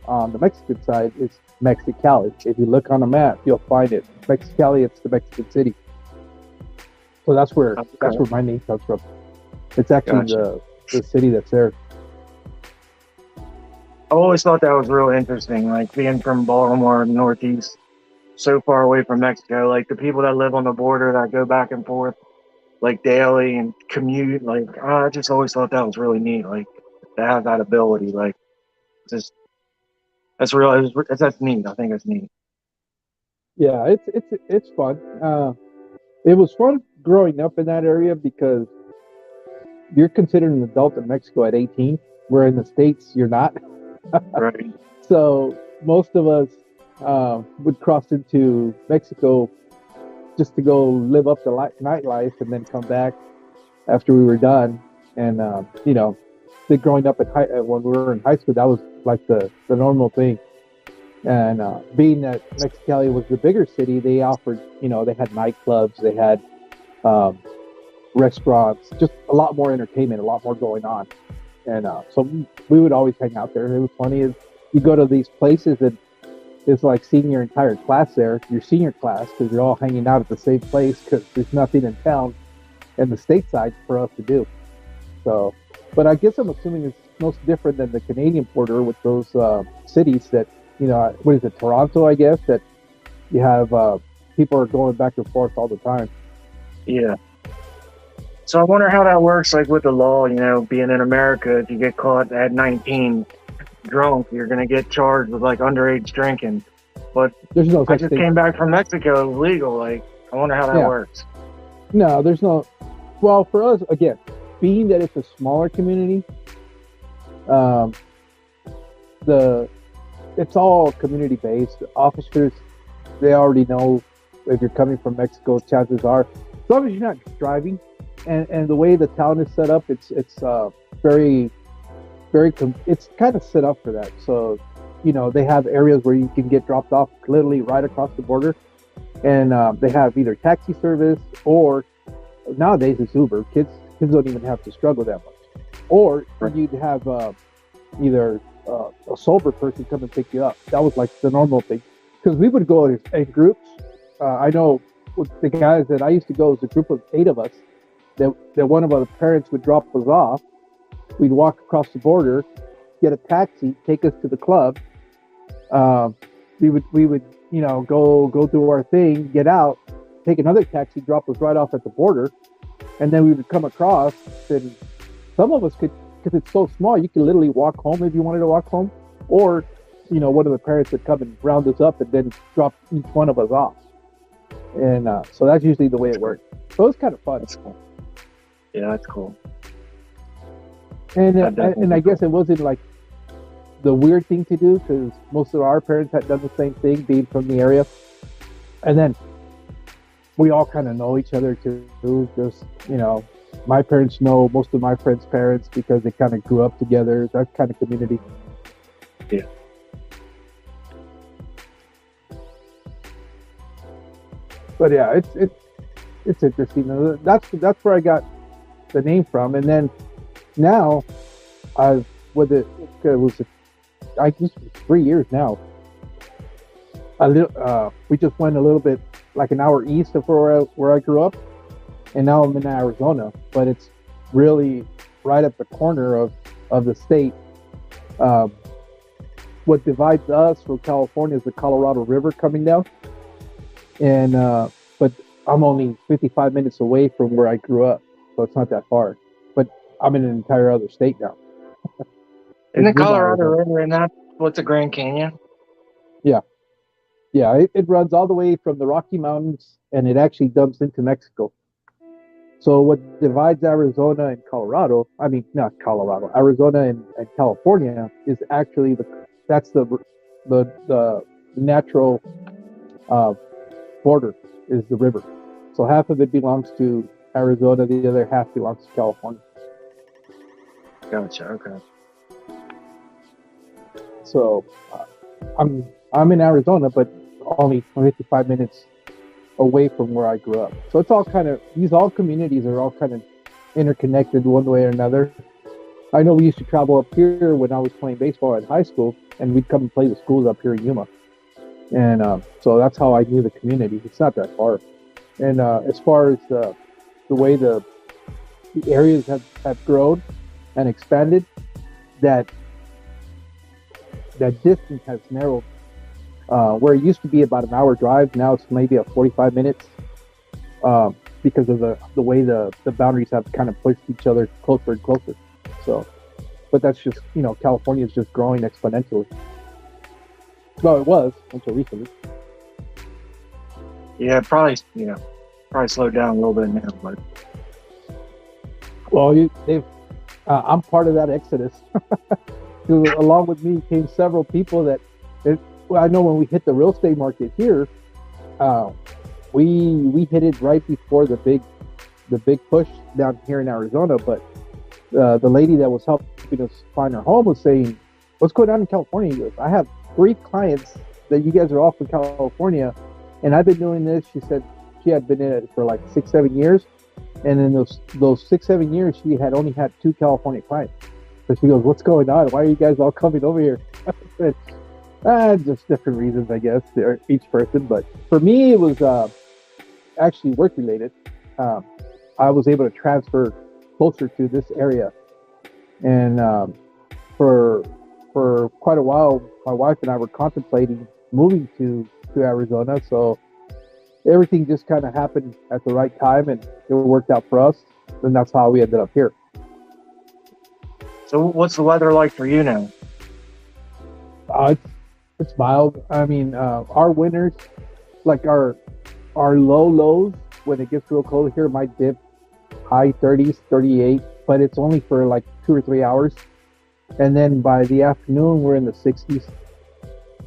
on the Mexican side is Mexicali. If you look on a map, you'll find it. Mexicali, it's the Mexican city. So that's where my name comes from. It's actually the city that's there. I always thought that was real interesting, like being from Baltimore, Northeast, so far away from Mexico. Like the people that live on the border that go back and forth, like daily and commute. Like I just always thought that was really neat. Like to have that ability, like just that's neat. I think it's neat. Yeah, it's fun. It was fun growing up in that area because you're considered an adult in Mexico at 18, where in the States you're not. Right. So most of us would cross into Mexico just to go live up the nightlife and then come back after we were done. And growing up when we were in high school, that was like the normal thing. And being that Mexicali was the bigger city, they offered, they had nightclubs, they had um, restaurants, just a lot more entertainment, a lot more going on. And so we would always hang out there. And it was funny is you go to these places and it's like seeing your entire class there, your senior class, because you're all hanging out at the same place because there's nothing in town and the stateside for us to do. So, but I guess I'm assuming it's most different than the Canadian border with those cities that, what is it, Toronto, I guess, that you have people are going back and forth all the time. Yeah. So I wonder how that works, like with the law, being in America, if you get caught at 19 drunk, you're going to get charged with like underage drinking. But there's no I just came back from Mexico legal. Like, I wonder how that works. No, there's no. Well, for us, again, being that it's a smaller community, it's all community based. Officers, they already know if you're coming from Mexico. Chances are, as long as you're not driving, and the way the town is set up, it's very, very. It's kind of set up for that. So, they have areas where you can get dropped off literally right across the border, and they have either taxi service or nowadays it's Uber. Kids don't even have to struggle that much. Or you'd have either a sober person come and pick you up. That was like the normal thing. Because we would go in groups. I know with the guys that I used to go, it was a group of 8 of us, that one of our parents would drop us off. We'd walk across the border, get a taxi, take us to the club. We would go do our thing, get out, take another taxi, drop us right off at the border, and then we would come across. And some of us could, because it's so small, you could literally walk home if you wanted to walk home, or one of the parents would come and round us up and then drop each one of us off. And so that's usually the way it worked. So it's kind of fun. That's cool. Yeah, that's cool. And I guess it wasn't like the weird thing to do, because most of our parents had done the same thing, being from the area. And then we all kind of know each other too. Just, my parents know most of my friends' parents because they kind of grew up together. That kind of community. Yeah. But yeah, it's interesting. That's where I got the name from. And then now I guess 3 years now. We just went a little bit like an hour east of where I grew up, and now I'm in Arizona. But it's really right at the corner of the state. What divides us from California is the Colorado River coming down, and but I'm only 55 minutes away from where I grew up, so it's not that far. But I'm in an entire other state now. In the Colorado River, and that's what's a Grand Canyon? Yeah, it runs all the way from the Rocky Mountains, and it actually dumps into Mexico. So what divides Arizona and Colorado, Arizona and California, is actually the natural border is the river. So half of it belongs to Arizona, the other half belongs to California. Gotcha. Okay. So I'm in Arizona, but only 55 minutes away from where I grew up. So it's all all communities are all kind of interconnected one way or another. I know we used to travel up here when I was playing baseball in high school, and we'd come and play the schools up here in Yuma. And so that's how I knew the community. It's not that far. And as far as the way the areas have grown and expanded, that distance has narrowed. Where it used to be about an hour drive, now it's maybe a 45 minutes because of the way the boundaries have kind of pushed each other closer and closer. So, but that's just, California is just growing exponentially. Well, it was until recently. Yeah, probably slowed down a little bit now, but. Well, I'm part of that exodus. Along with me came several people that. I know when we hit the real estate market here, we hit it right before the big push down here in Arizona. But the lady that was helping us find our home was saying, "What's going on in California?" He goes, "I have 3 clients that you guys are all from California, and I've been doing this." She said she had been in it for like 6, 7 years, and in those 6, 7 years, she had only had 2 California clients. So she goes, "What's going on? Why are you guys all coming over here?" I said, just different reasons, I guess, for each person. But for me, it was actually work related. I was able to transfer closer to this area, and for quite a while, my wife and I were contemplating moving to Arizona. So everything just kind of happened at the right time, and it worked out for us. And that's how we ended up here. So what's the weather like for you now? It's mild. I mean, our winters, like our low lows, when it gets real cold here, might dip high 30s, 38, but it's only for like 2 or 3 hours. And then by the afternoon, we're in the 60s,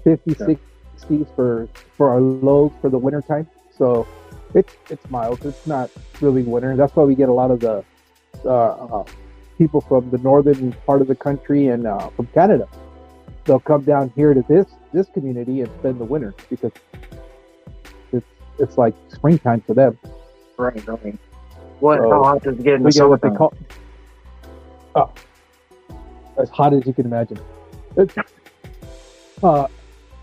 50s, Yeah. 60s for our lows for the winter time. So it's mild. It's not really winter. That's why we get a lot of the people from the northern part of the country and from Canada. They'll come down here to this community and spend the winter because it's like springtime for them. Right. What? So how hot does it get in the we get what they summertime? call as hot as you can imagine. It's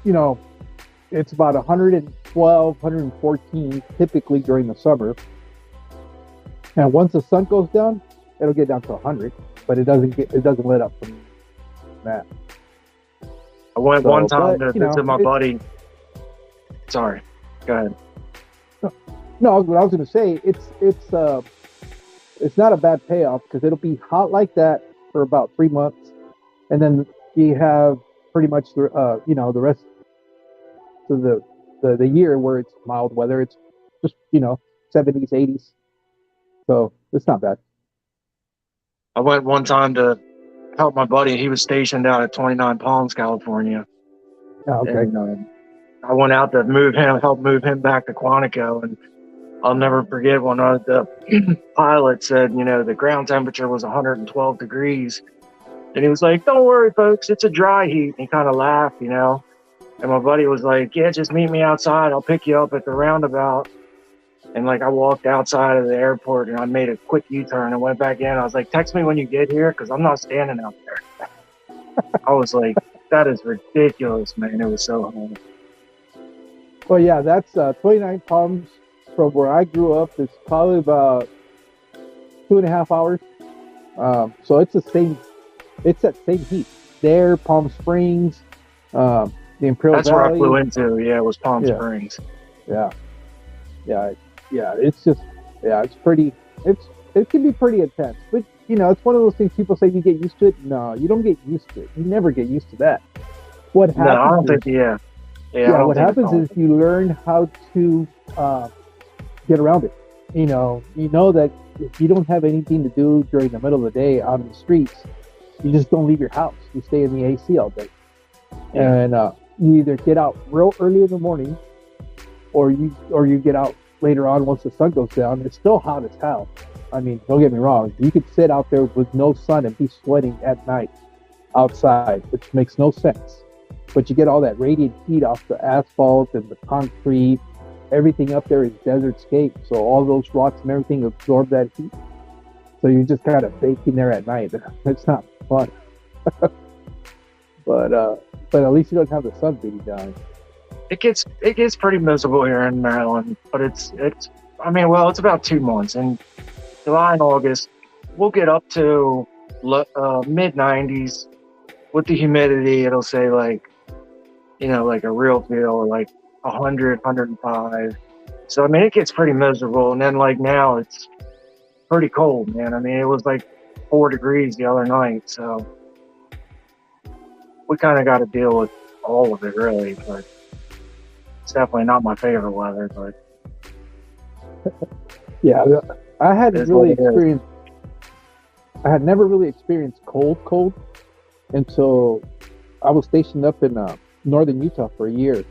you know, it's about 112, 114 typically during the summer. And once the sun goes down, it'll get down to 100, but it doesn't let up from that. I went So, one time but, to visit my buddy. Sorry, go ahead. No, what I was going to say, it's not a bad payoff because it'll be hot like that for about 3 months, and then you have pretty much the rest of the year where it's mild weather. It's just 70s, 80s, so it's not bad. I went one time to help my buddy. He was stationed out at 29 Palms, California, Oh, okay. and I went out to help move him back to Quantico. And I'll never forget when the pilot said, the ground temperature was 112 degrees. And he was like, "Don't worry, folks, it's a dry heat." And he kind of laughed, And my buddy was like, "Yeah, just meet me outside. I'll pick you up at the roundabout." And I walked outside of the airport and I made a quick U-turn and went back in. I was like, "Text me when you get here because I'm not standing out there." I was like, that is ridiculous, man. It was so hot. Well, yeah, that's 29 Palms from where I grew up. It's probably about 2.5 hours. So it's that same heat. There, Palm Springs, the Imperial That's Valley. where I flew into. Yeah, it was Palm Yeah. Springs. Yeah. It's just, it's pretty. It can be pretty intense, but it's one of those things people say you get used to it. No, you don't get used to it. You never get used to that. What happens? No, I don't think. Yeah. Yeah. What happens is you learn how to get around it. You know that if you don't have anything to do during the middle of the day out in the streets, you just don't leave your house. You stay in the AC all day, and you either get out real early in the morning, or you get out later on once the sun goes down. It's still hot as hell. I mean, don't get me wrong. You could sit out there with no sun and be sweating at night outside, which makes no sense. But you get all that radiant heat off the asphalt and the concrete. Everything up there is desert scape, so all those rocks and everything absorb that heat. So you're just kind of baking there at night. It's not fun. But at least you don't have the sun beating down. It gets pretty miserable here in Maryland, but it's about 2 months. In July and August, we'll get up to mid 90s. With the humidity, it'll say like a real feel, like 100, 105. So it gets pretty miserable. And then now it's pretty cold, man. It was like 4 degrees the other night, so we kind of got to deal with all of it, really. But it's definitely not my favorite weather. But yeah, I had It's what it is. I had never really experienced cold until I was stationed up in northern Utah for a year.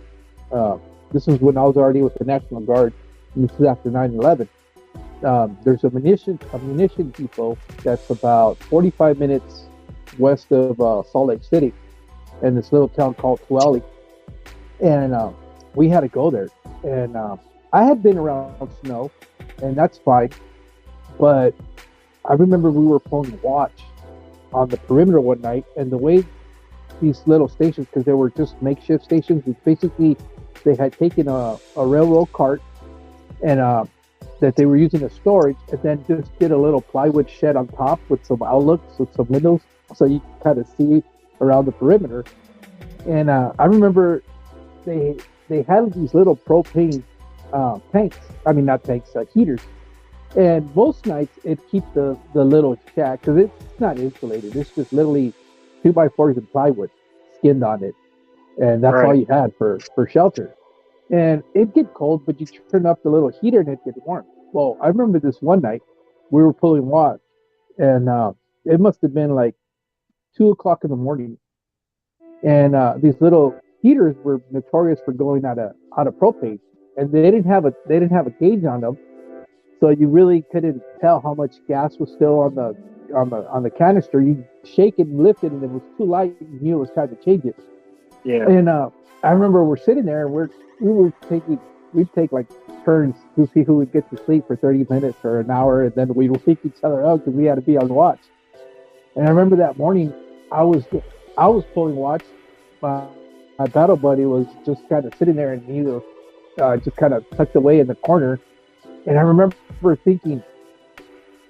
This was when I was already with the National Guard, and this is after 9/11. There's a munition depot that's about 45 minutes west of Salt Lake City, in this little town called Tuali, and we had to go there. And I had been around snow, and that's fine. But I remember we were pulling watch on the perimeter one night, and the way these little stations, because they were just makeshift stations, was basically they had taken a railroad cart and that they were using as storage, and then just did a little plywood shed on top with some outlooks with some windows, so you kind of see around the perimeter. And I remember they they had these little propane tanks. I mean, not tanks, heaters. And most nights it keep the little shack because it's not insulated. It's just literally 2x4s and plywood skinned on it, and that's all Right. you had for shelter. And it'd get cold, but you turn up the little heater and it'd get warm. Well, I remember this one night we were pulling watch, and it must have been like 2 o'clock in the morning, and these little heaters were notorious for going out of propane, and they didn't have a gauge on them, so you really couldn't tell how much gas was still on the canister. You shake it and lift it, and it was too light. You knew it was time to change it. Yeah. And I remember we're sitting there, and we'd take like turns to see who would get to sleep for 30 minutes or an hour, and then we'd wake each other up because we had to be on watch. And I remember that morning, I was I was pulling watch. My, my battle buddy was just kind of sitting there, and he was just kind of tucked away in the corner. And I remember thinking,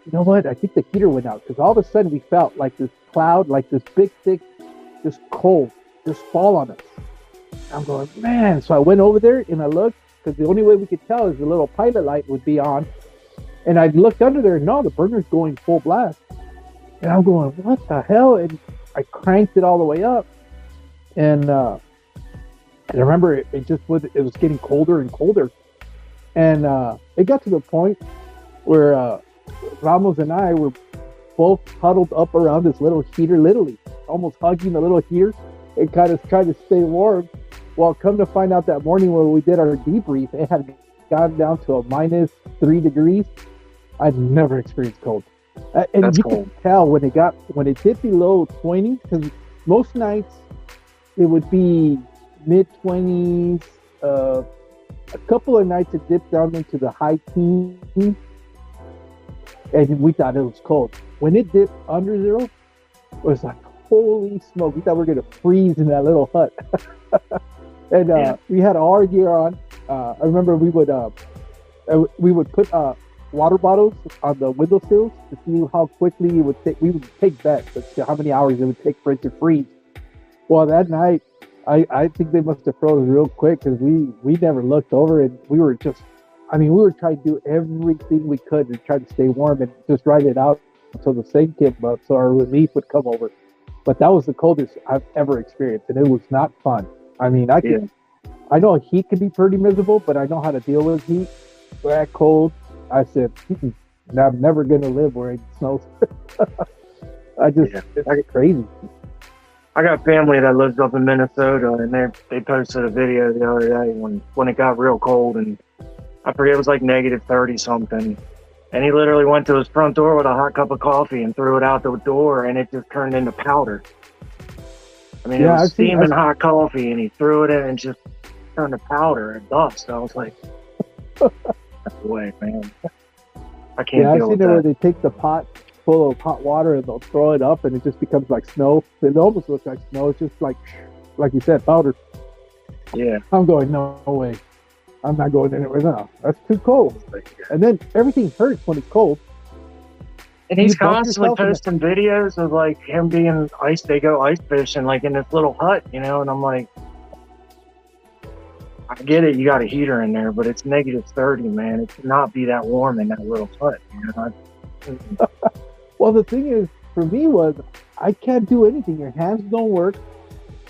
you know what? I think the heater went out because all of a sudden we felt like this cloud, like this big, thick, just cold, just fall on us. I'm going, man. So I went over there and I looked because the only way we could tell is the little pilot light would be on. And I looked under there, and no, the burner's going full blast. And I'm going, what the hell? And I cranked it all the way up. And I remember it was getting colder and colder. And it got to the point where Ramos and I were both huddled up around this little heater, literally almost hugging the little heater and kind of trying to stay warm. Well, come to find out that morning when we did our debrief, it had gone down to a -3 degrees. I'd never experienced cold. And That's you cold. could tell when it dipped below 20, because most nights it would be mid 20s. A couple of nights it dipped down into the high teens, and we thought it was cold. When it dipped under zero, it was like, holy smoke! We thought we were gonna freeze in that little hut. And Yeah. we had all our gear on. I remember we would put water bottles on the windowsills to see how quickly it would take. We would take bets as to how many hours it would take for it to freeze. Well, that night, I think they must have froze real quick because we never looked over, and we were just, I mean, we were trying to do everything we could to try to stay warm and just ride it out until the sun came up so our relief would come over. But that was the coldest I've ever experienced, and it was not fun. I mean, Yeah. I know heat can be pretty miserable, but I know how to deal with heat. That cold, I said, I'm never gonna live where it snows. Yeah. It's crazy. I got family that lives up in Minnesota, and they posted a video the other day when it got real cold, and I forget, it was like -30 something. And he literally went to his front door with a hot cup of coffee and threw it out the door, and it just turned into powder. I mean, it Yeah, was I've seen. steaming hot coffee, and he threw it in and just turned to powder and dust. I was like, no way, man. I can't Yeah, I've deal seen with it where that. they take the pot full of hot water and they'll throw it up and it just becomes like snow. It almost looks like snow. It's just like you said, powder. Yeah. I'm going, no way. I'm not going anywhere. No, that's too cold. And then everything hurts when it's cold. And he's You bump constantly yourself in the- posting videos of like him being they go ice fishing like in this little hut, and I'm like, I get it, you got a heater in there, but it's -30, man. It cannot be that warm in that little hut, Well, the thing is, for me was I can't do anything. Your hands don't work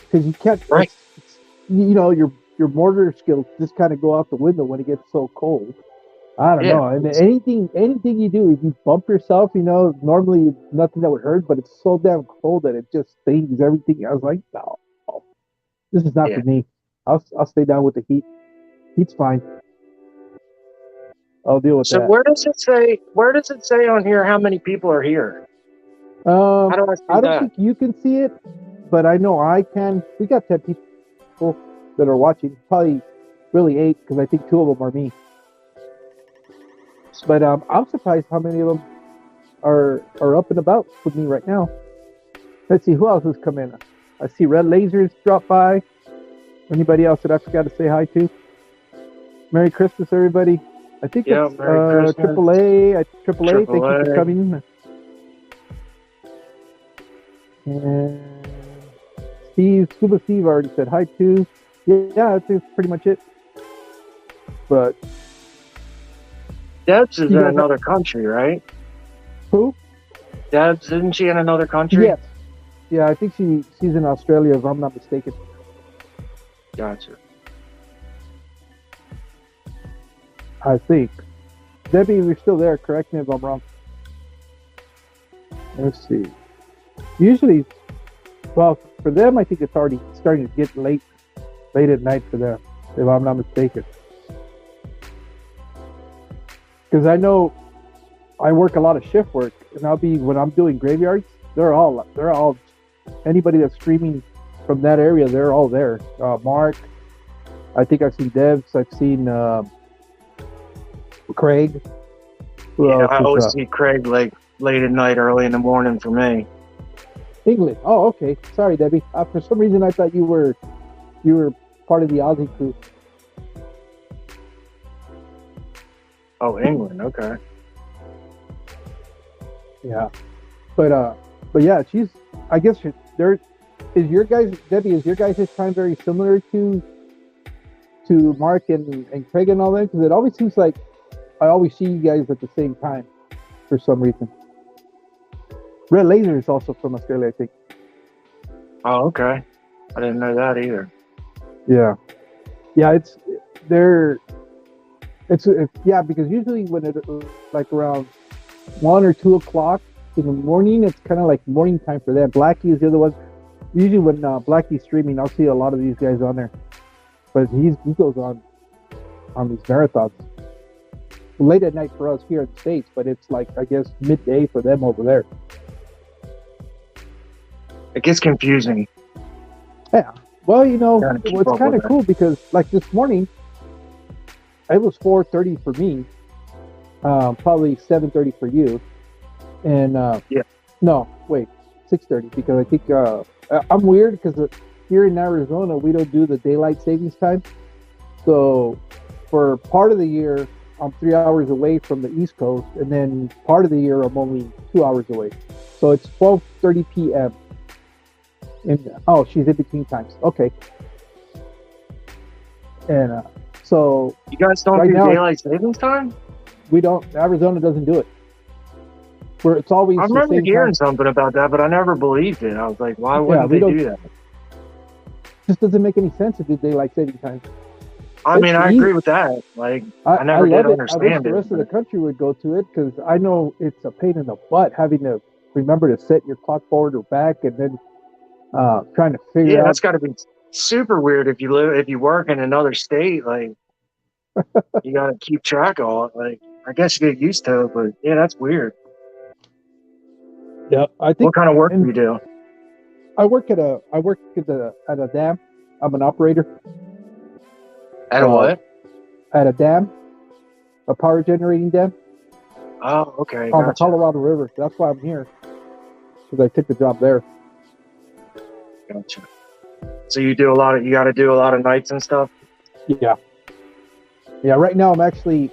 because you can't. Right. Your motor skills just kind of go out the window when it gets so cold. I don't Yeah. know. And anything you do, if you bump yourself, normally nothing that would hurt, but it's so damn cold that it just stings everything. I was like, no, this is not Yeah. for me. I'll stay down with the heat. Heat's fine. I'll deal with So that. where does it say? Where does it say on here how many people are here? How do I see I don't that? think you can see it, but I know I can. We got 10 people that are watching. Probably really 8 because I think 2 of them are me. But I'm surprised how many of them are up and about with me right now. Let's see who else has come in. I see Red Lasers drop by. Anybody else that I forgot to say hi to? Merry Christmas, everybody. I think Yeah, it's Merry Christmas. AAA. AAA, thank you for AAA. coming. And Scuba Steve already said hi too. Yeah, that's pretty much it. But Debs is You in guys- another country, right? who? Debs, isn't she in another country? Yes. Yeah, I think she's in Australia, if I'm not mistaken. Gotcha. I think. Debbie, you're still there. Correct me if I'm wrong. Let's see. Usually, well, for them, I think it's already starting to get late at night for them, if I'm not mistaken. Because I know I work a lot of shift work, and when I'm doing graveyards, they're all anybody that's streaming from that area, they're all there. Mark, I think I've seen Devs, I've seen Craig. Who Yeah, else I is, always see Craig like late at night, early in the morning for me. England. Oh, okay. Sorry, Debbie. For some reason, I thought you were part of the Aussie crew. Oh, England. Okay. Yeah, but yeah, I guess there is your guys. Debbie, is your guys' time very similar to Mark and Craig and all that? Because it always seems like I always see you guys at the same time for some reason. Red Laser is also from Australia, I think. Oh, okay. I didn't know that either. Yeah, it's because usually when it like around 1 or 2 o'clock in the morning, it's kind of like morning time for them. Blackie is the other one. Usually when Blackie's streaming, I'll see a lot of these guys on there, but he goes on these marathons late at night for us here in the States, but it's like, I guess, midday for them over there. It gets confusing. Yeah. Well, Gotta keep it's up kind of with it. cool because like this morning, it was 4:30 for me, probably 7:30 for you, and Yeah. No, wait, 6:30 because I think I'm weird because here in Arizona we don't do the daylight savings time, so for part of the year I'm 3 hours away from the East Coast, and then part of the year I'm only 2 hours away, so it's 12:30 p.m. Oh, she's in between times. Okay. And so You guys don't Right do now- daylight savings time? we don't. Arizona doesn't do it. Where it's always I the remember same hearing time. something about that, but I never believed it. I was like, why Yeah, wouldn't we they don't- do that? It just doesn't make any sense to do daylight saving time. I It's mean, I easy. agree with that. Like, I never did love it. I understand wish the it, rest of the but- country would go to it because I know it's a pain in the butt having to remember to set your clock forward or back, and then trying to figure yeah, out. that's got to be super weird if you work in another state. Like, you got to keep track of all. Like, I guess you get used to it, but yeah, that's weird. Yeah, I think What kind of work do and- you do? I work at a dam. I'm an operator At a what? at a dam, a power generating dam Oh, okay. on the Gotcha. Colorado River. That's why I'm here because I took the job there. Gotcha. So you got to do a lot of nights and stuff. Yeah. Yeah, right now I'm actually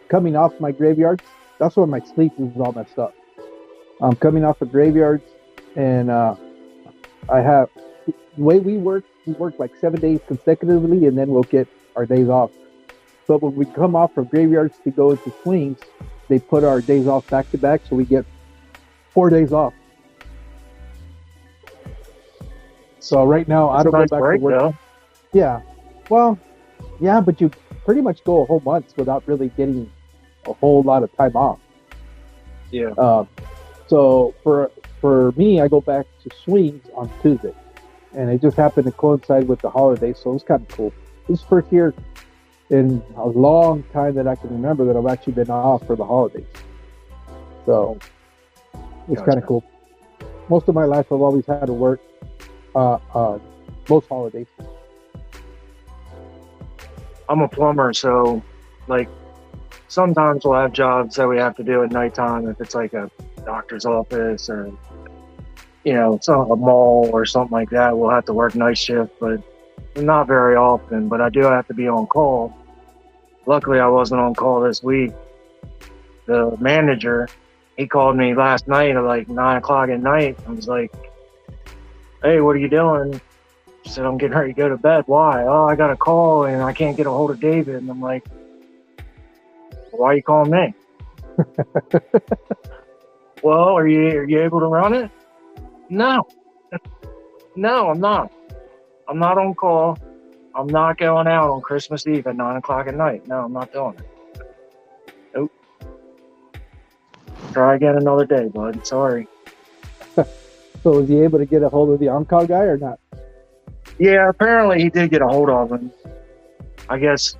coming off my graveyards. That's why my sleep is all messed up. I'm coming off of graveyards, and I have the way we work like 7 days consecutively, and then we'll get our days off. But when we come off from graveyards to go into swings, they put our days off back to back, so we get 4 days off. So right now I That's a don't nice go back break, to work. though. Yeah. Well, yeah, but you pretty much go a whole month without really getting a whole lot of time off. Yeah. So for me, I go back to swings on Tuesday, and it just happened to coincide with the holiday, so it was kind of cool. This is the first year in a long time that I can remember that I've actually been off for the holidays. So it's kind of cool. Most of my life, I've always had to work uh, uh, most holidays. I'm a plumber, so like sometimes we'll have jobs that we have to do at nighttime if it's like a doctor's office or some a mall or something like that. We'll have to work night shift, but not very often. But I do have to be on call. Luckily, I wasn't on call this week. The manager, he called me last night at like 9 o'clock at night. I was like, "Hey, what are you doing?" She said, "I'm getting ready to go to bed." "Why?" "Oh, I got a call and I can't get a hold of David." And I'm like, "Why are you calling me?" "Well, are you able to run it?" "No, no, I'm not. I'm not on call. I'm not going out on Christmas Eve at 9 o'clock at night. No, I'm not doing it." "Nope. Try again another day, bud. Sorry." So was he able to get a hold of the on-call guy or not? Yeah, apparently he did get a hold of him. I guess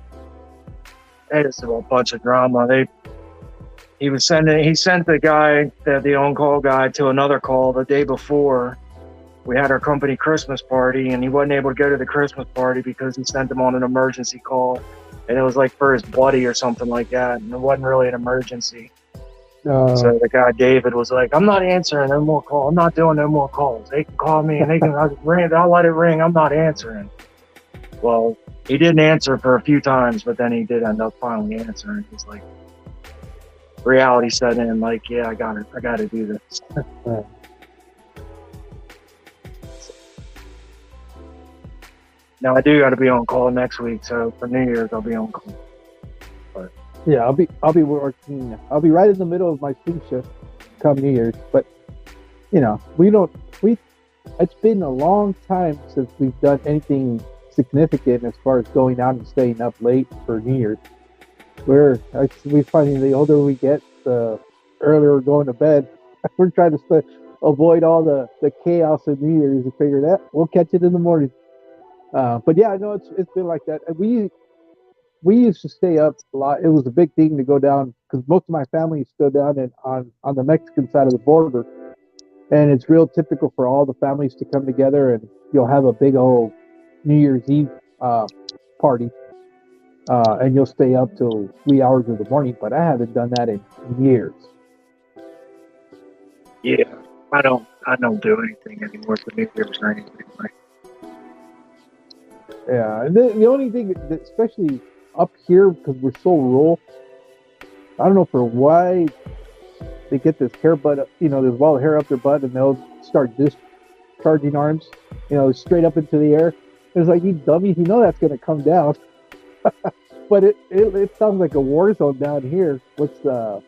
it's a bunch of drama. He sent the guy, the on-call guy, to another call the day before. We had our company Christmas party, and he wasn't able to go to the Christmas party because he sent him on an emergency call, and it was like for his buddy or something like that, and it wasn't really an emergency. So the guy David was like, "I'm not answering no more calls. I'm not doing no more calls. They can call me and I'll let it ring. I'm not answering." Well, he didn't answer for a few times, but then he did end up finally answering. He's like, reality set in. Like, yeah, I got to do this. Now I do got to be on call next week, so for New Year's I'll be on call. But yeah, I'll be working. I'll be right in the middle of my swing shift come New Year's. But it's been a long time since we've done anything significant as far as going out and staying up late for New Year's. We finding the older we get, the earlier we're going to bed. We're trying to avoid all the chaos of New Year's and figure that we'll catch it in the morning. But yeah, I know it's been like that. We used to stay up a lot. It was a big thing to go down because most of my family is still down on the Mexican side of the border, and it's real typical for all the families to come together and you'll have a big old New Year's Eve party, and you'll stay up till wee hours of the morning. But I haven't done that in years. yeah, I don't do anything anymore for New Year's or anything. Yeah, the only thing, that, especially up here, because we're so rural, I don't know for why they get this hair butt, there's ball of hair up their butt, and they'll start discharging arms, straight up into the air. It's like, you dummies, that's going to come down. But it sounds like a war zone down here. What's 12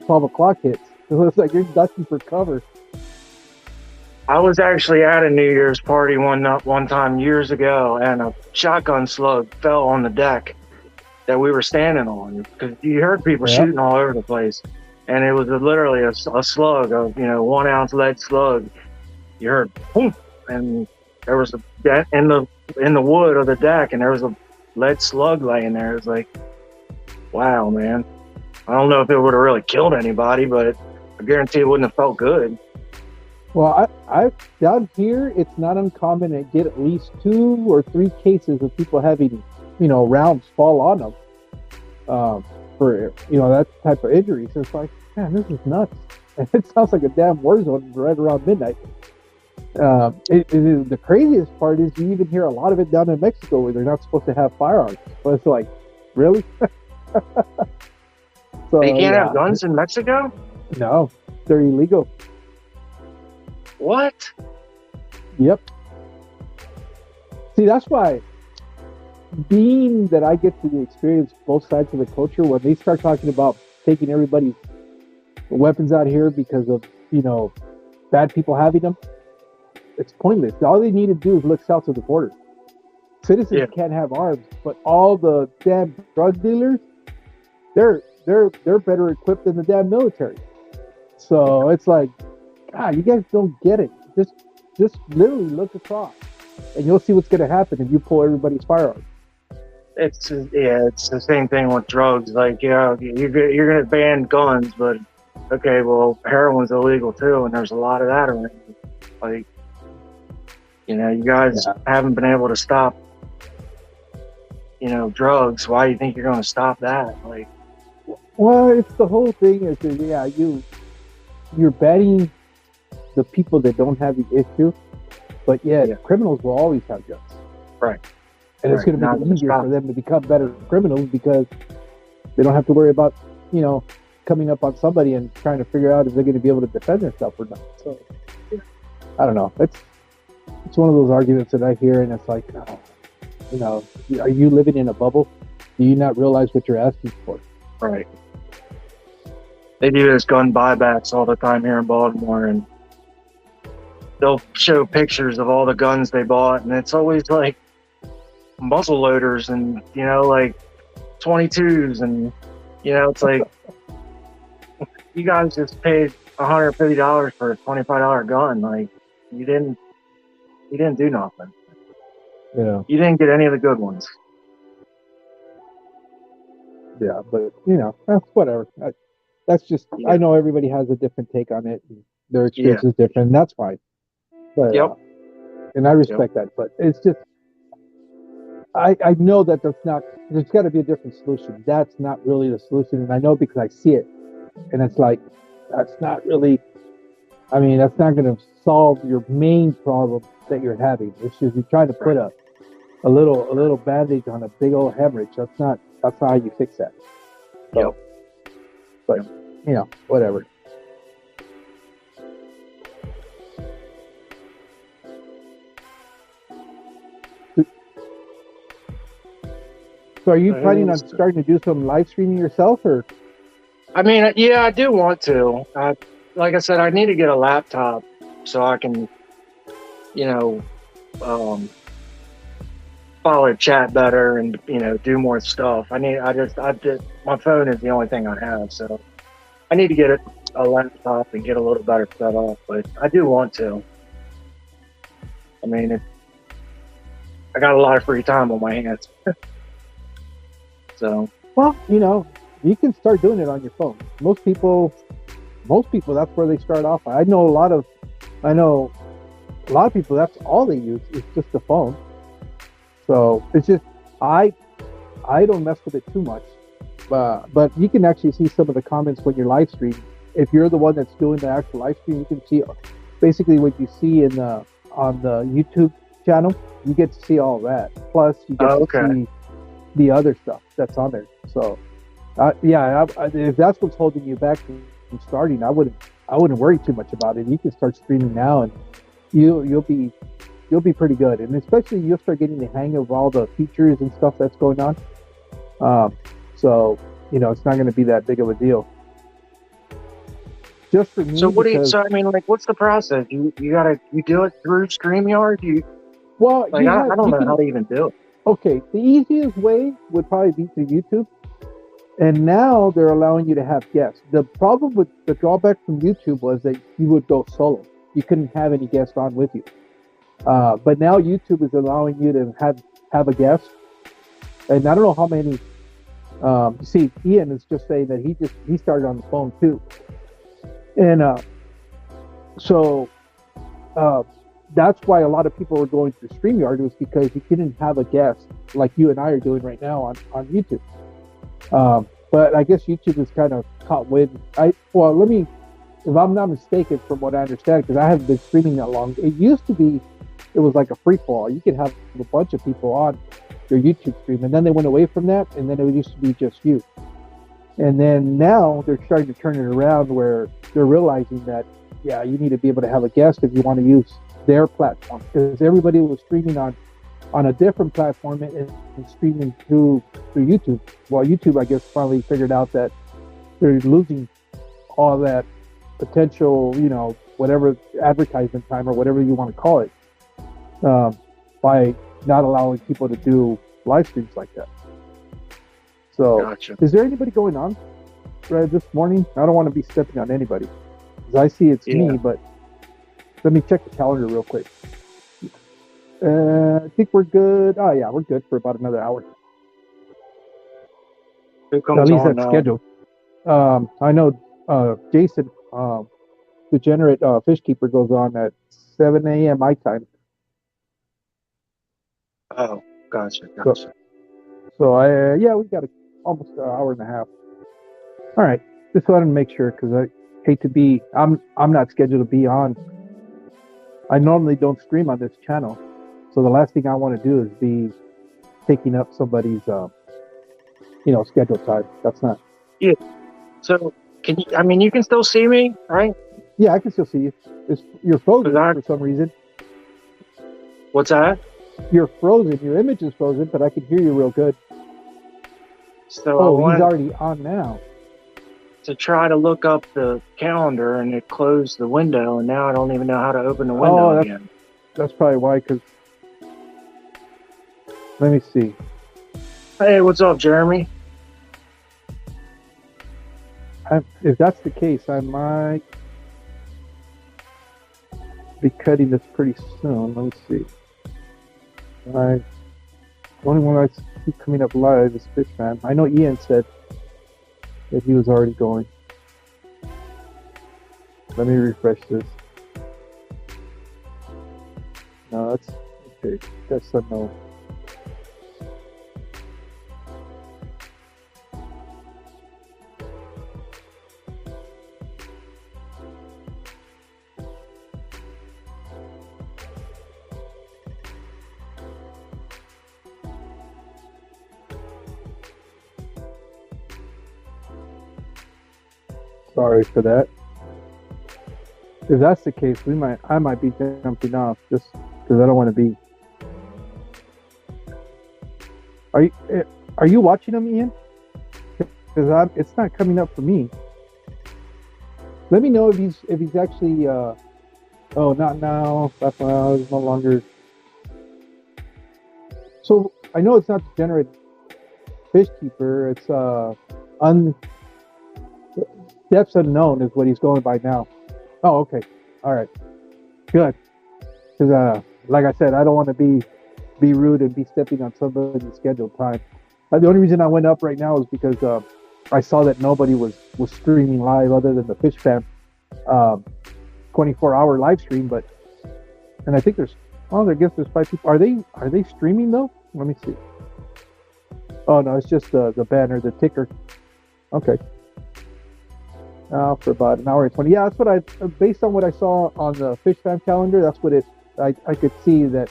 o'clock hits. It looks like you're ducking for cover. I was actually at a New Year's party one time years ago, and a shotgun slug fell on the deck that we were standing on, because you heard people shooting all over the place, and it was literally a slug, of 1 ounce lead slug. You heard boom, and there was a dent in the wood of the deck, and there was a lead slug laying there. It was like, wow, man. I don't know if it would have really killed anybody, but I guarantee it wouldn't have felt good. Well, I down here, it's not uncommon to get at least 2 or 3 cases of people having, rounds fall on them for, that type of injury. So it's like, man, this is nuts. And it sounds like a damn war zone right around midnight. The craziest part is you even hear a lot of it down in Mexico where they're not supposed to have firearms. But it's like, really? So you can't have guns in Mexico? No, they're illegal. What? Yep. See, that's why, being that I get to experience both sides of the culture, when they start talking about taking everybody's weapons out here because of, bad people having them, it's pointless. All they need to do is look south of the border. Citizens can't have arms, but all the damn drug dealers, they're better equipped than the damn military. So it's like, God, you guys don't get it. Just literally look across, and you'll see what's going to happen if you pull everybody's firearms. it's the same thing with drugs. Like, yeah, you're gonna ban guns, but okay, well, heroin's illegal too, and there's a lot of that around. Like, you guys Yeah. haven't been able to stop, drugs. Why do you think you're gonna stop that? Like, Well, it's the whole thing is that, yeah, you're betting the people that don't have the issue, but yeah, yet criminals will always have guns. right, And it's right. going to Not make it gonna easier stop. for them to become better criminals because they don't have to worry about, you know, coming up on somebody and trying to figure out if they're going to be able to defend themselves or not. So, I don't know. It's one of those arguments that I hear, and it's like, oh, are you living in a bubble? Do you not realize what you're asking for? Right. They do those gun buybacks all the time here in Baltimore, and they'll show pictures of all the guns they bought, and it's always like muzzle loaders and like 22s, and it's like you guys just paid $150 for a $25 gun. Like, you didn't do nothing. Yeah, You didn't get any of the good ones. yeah, but that's whatever. That's just I Yeah. know everybody has a different take on it. And their Yeah. experience is different. And that's fine. But Yep. and I Yep. respect that. But it's just I know that that's not. There's got to be a different solution. That's not really the solution, and I know because I see it, and it's like that's not really. I mean, that's not going to solve your main problem that you're having. It's just you're trying to put Right. a little bandage on a big old hemorrhage. That's not how you fix that. So, Yep. but whatever. So, are you planning on starting to do some live streaming yourself, or? I mean, yeah, I do want to. Like I said, I need to get a laptop so I can, you know, um, follow chat better and do more stuff. My phone is the only thing I have, so I need to get a laptop and get a little better set up. But I do want to. I mean, I got a lot of free time on my hands, so Well, you can start doing it on your phone. Most people, that's where they start off. I know a lot of people. That's all they use is just the phone. So it's just I don't mess with it too much. But you can actually see some of the comments when you're live streaming. If you're the one that's doing the actual live stream, you can see basically what you see on the YouTube channel. You get to see all that. Plus, you get to see the other stuff that's on there. So, if that's what's holding you back from starting, I wouldn't worry too much about it. You can start streaming now, and you'll be pretty good. And especially you'll start getting the hang of all the features and stuff that's going on. So it's not going to be that big of a deal. Just for me. So I mean, like, what's the process? You do it through StreamYard? Well, I don't know how to even do it. Okay, the easiest way would probably be through YouTube. And now they're allowing you to have guests. The problem with the drawback from YouTube was that you would go solo. You couldn't have any guests on with you. But now YouTube is allowing you to have a guest. And I don't know how many. See, Ian is just saying that he started on the phone too. And so that's why a lot of people were going through StreamYard, was because you couldn't have a guest like you and I are doing right now on YouTube. But I guess YouTube is kind of caught wind. If I'm not mistaken, from what I understand, because I haven't been streaming that long, it used to be, it was like a free for all. You could have a bunch of people on your YouTube stream, and then they went away from that, and then it used to be just you. And then now they're starting to turn it around where they're realizing that, yeah, you need to be able to have a guest if you want to use their platform, because everybody was streaming on a different platform and streaming through YouTube. Well, YouTube, I guess, finally figured out that they're losing all that potential, whatever advertisement time or whatever you want to call it, by not allowing people to do live streams like that. So, Gotcha. Is there anybody going on this morning? I don't want to be stepping on anybody, because I see it's me, but let me check the calendar real quick. I think we're good. Oh, yeah, we're good for about another hour. Who At comes least on that's now? scheduled. I know Jason, degenerate fish keeper, goes on at 7 a.m. my time. Oh, gotcha, So, gotcha. yeah, we got almost an hour and a half. All right, just wanted to make sure because I hate to be. I'm not scheduled to be on. I normally don't stream on this channel, so the last thing I want to do is be taking up somebody's scheduled time. That's not. Yeah. So can you? I mean, you can still see me, right? Yeah, I can still see you. You're Cause frozen I. for some reason. What's that? You're frozen. Your image is frozen, but I can hear you real good. So I Oh, he's wanted already on now. to try to look up the calendar, and it closed the window, and now I don't even know how to open the window Oh, again. that's probably why. Because let me see. Hey, what's up, Jeremy? If that's the case, I might be cutting this pretty soon. Let me see. The only one I see coming up live is Fishman. I know Ian said that he was already going. Let me refresh this. No, that's okay. That's a no. Sorry for that. If that's the case, I might be jumping off just because I don't want to be. Are you watching him, Ian? Because it's not coming up for me. Let me know if he's actually. Oh, not now. That's now. It's no longer. So I know it's not Degenerate Fish Keeper. It's Depths Unknown is what he's going by now. Oh, okay. All right. Good. Because like I said, I don't want to be rude and be stepping on somebody's scheduled time. The only reason I went up right now is because I saw that nobody was streaming live other than the Fish Fam 24-hour live stream. And I think I guess there's 5 people. Are they streaming though? Let me see. Oh no, it's just the banner, the ticker. Okay. For about an hour and 20. Yeah, that's what based on what I saw on the Fish Fam calendar, that's what I could see that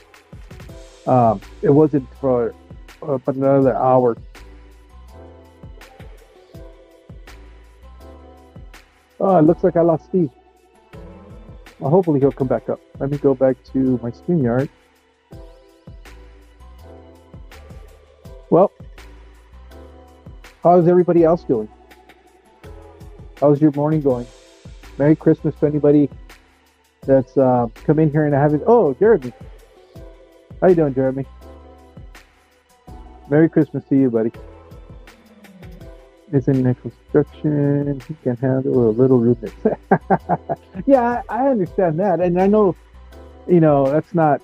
it wasn't for another hour. Oh, it looks like I lost Steve. Well, hopefully he'll come back up. Let me go back to my StreamYard. Well, how's everybody else doing? How's your morning going? Merry Christmas to anybody that's come in here and haven't. Oh, Jeremy. How you doing, Jeremy? Merry Christmas to you, buddy. Is in construction. He can handle a little rudeness. Yeah, I understand that, and I know, that's not.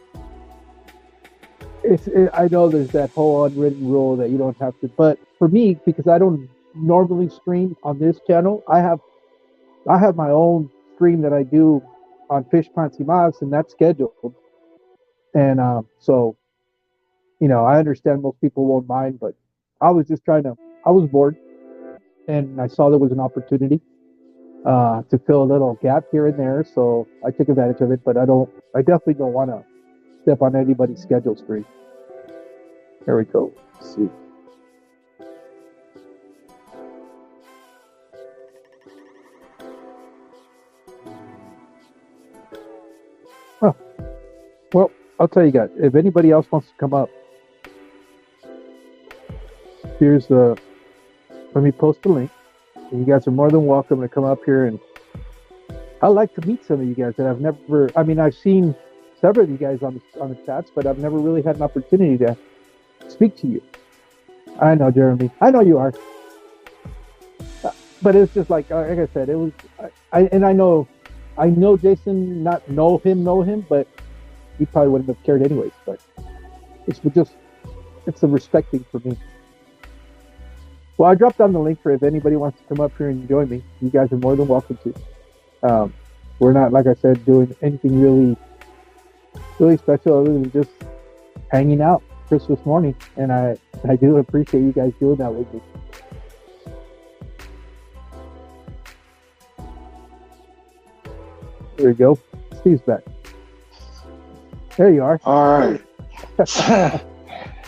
I know there's that whole unwritten rule that you don't have to. But for me, because I don't normally stream on this channel, I have my own stream that I do on Fish Xmas, and that's scheduled. And so, I understand most people won't mind, but I was just I was bored, and I saw there was an opportunity to fill a little gap here and there, so I took advantage of it. But I definitely don't want to step on anybody's schedule stream. Here we go. Let's see. Oh, well, I'll tell you guys, if anybody else wants to come up, let me post the link. And you guys are more than welcome to come up here, and I'd like to meet some of you guys that I've seen several of you guys on the chats, but I've never really had an opportunity to speak to you. I know, Jeremy. I know you are. But it's just like I said, it was, I know Jason, not know him, but he probably wouldn't have cared anyways. But it's a respect thing for me. Well, I dropped down the link for if anybody wants to come up here and join me. You guys are more than welcome to. Um, we're not, like I said, doing anything really special other than just hanging out Christmas morning, and I do appreciate you guys doing that with me. There you go. Steve's back. There you are. All right.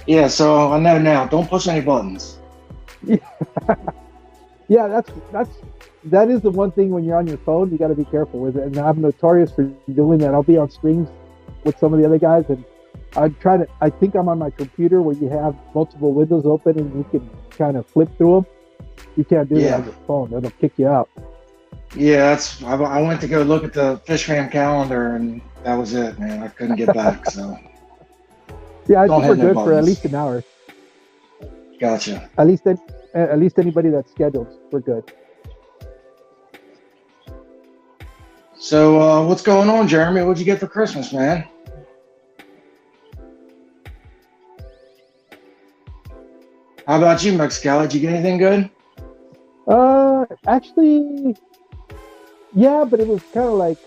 Yeah, so I know now. Don't push any buttons. Yeah, that is the one thing when you're on your phone, you got to be careful with it. And I'm notorious for doing that. I'll be on streams with some of the other guys, and I think I'm on my computer where you have multiple windows open and you can kind of flip through them. You can't do that on your phone. It'll kick you out. Yeah, I went to go look at the Fish Fam calendar, and that was it, man. I couldn't get back, so. Yeah, I think we're good for at least an hour. Gotcha. At least anybody that's scheduled, we're good. So, what's going on, Jeremy? What'd you get for Christmas, man? How about you, Mexicali? Did you get anything good? Actually, yeah, but it was kind of like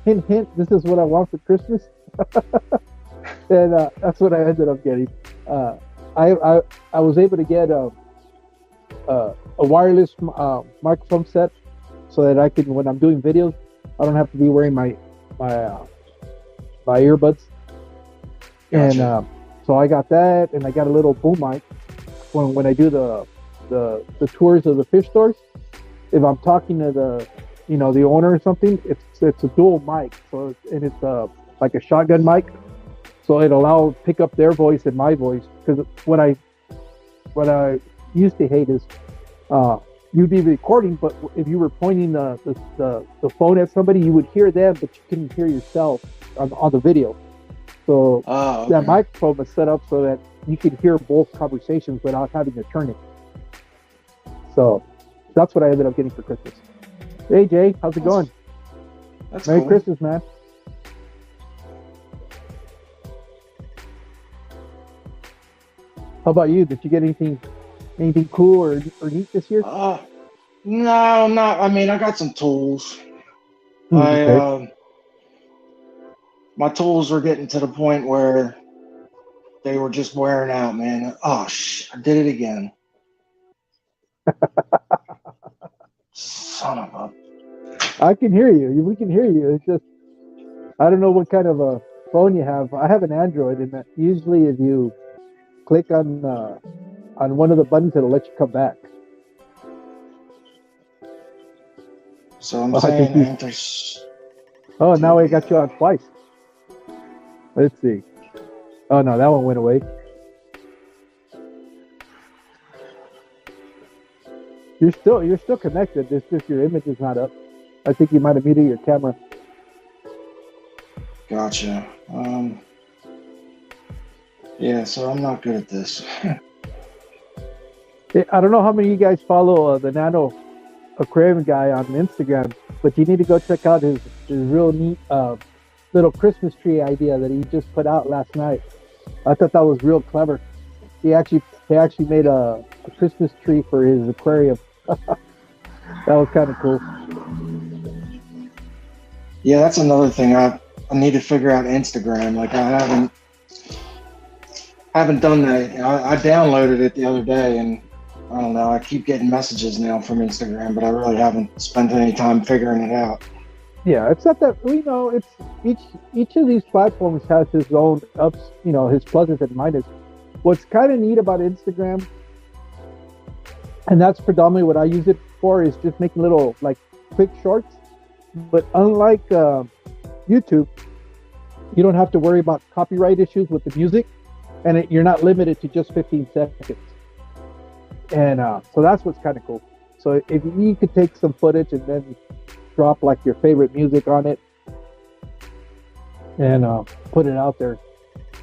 hint, hint. This is what I want for Christmas, and that's what I ended up getting. I was able to get a wireless microphone set so that I can, when I'm doing videos, I don't have to be wearing my earbuds. Gotcha. And so I got that, and I got a little boom mic when I do the tours of the fish stores. If I'm talking to the owner or something, it's a dual mic, so it's like a shotgun mic, so it allows pick up their voice and my voice. Because what I used to hate is you'd be recording, but if you were pointing the phone at somebody, you would hear them, but you couldn't hear yourself on the video. So okay. That microphone was set up so that you could hear both conversations without having to turn it. So that's what I ended up getting for Christmas. Hey Jay, how's it going? That's Merry cool. Christmas, man. How about you? Did you get anything cool or neat this year? No, not. I mean, I got some tools. Okay. My tools were getting to the point where they were just wearing out, man. Oh, I did it again. Son of a. I can hear you. We can hear you. It's just, I don't know what kind of a phone you have. I have an Android, and usually if you click on one of the buttons, it'll let you come back. So I'm saying enters. Oh, now I got you on twice. Let's see. Oh no, that one went away. You're still connected. It's just your image is not up. I think you might have muted your camera. Gotcha. Yeah, so I'm not good at this. I don't know how many of you guys follow the Nano Aquarium guy on Instagram, but you need to go check out his real neat little Christmas tree idea that he just put out last night. I thought that was real clever. He actually made a Christmas tree for his aquarium. That was kind of cool. Yeah, that's another thing. I need to figure out Instagram. Like I haven't done that. I downloaded it the other day, and I don't know. I keep getting messages now from Instagram, but I really haven't spent any time figuring it out. Yeah, it's not that it's each of these platforms has his own ups, his pluses and minuses. What's kind of neat about Instagram, and that's predominantly what I use it for, is just making little like quick shorts. But unlike YouTube, you don't have to worry about copyright issues with the music, and you're not limited to just 15 seconds. And so that's what's kind of cool. So if you could take some footage and then drop like your favorite music on it and put it out there.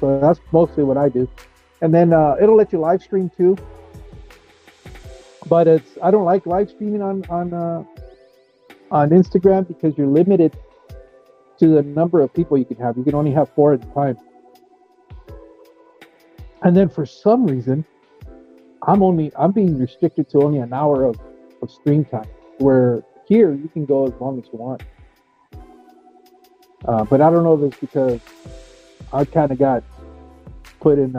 So that's mostly what I do. And then it'll let you live stream too. But I don't like live streaming on Instagram because you're limited to the number of people you can have. You can only have 4 at a time. And then for some reason, I'm being restricted to only an hour of stream time. Where here you can go as long as you want. But I don't know if it's because I kind of got put in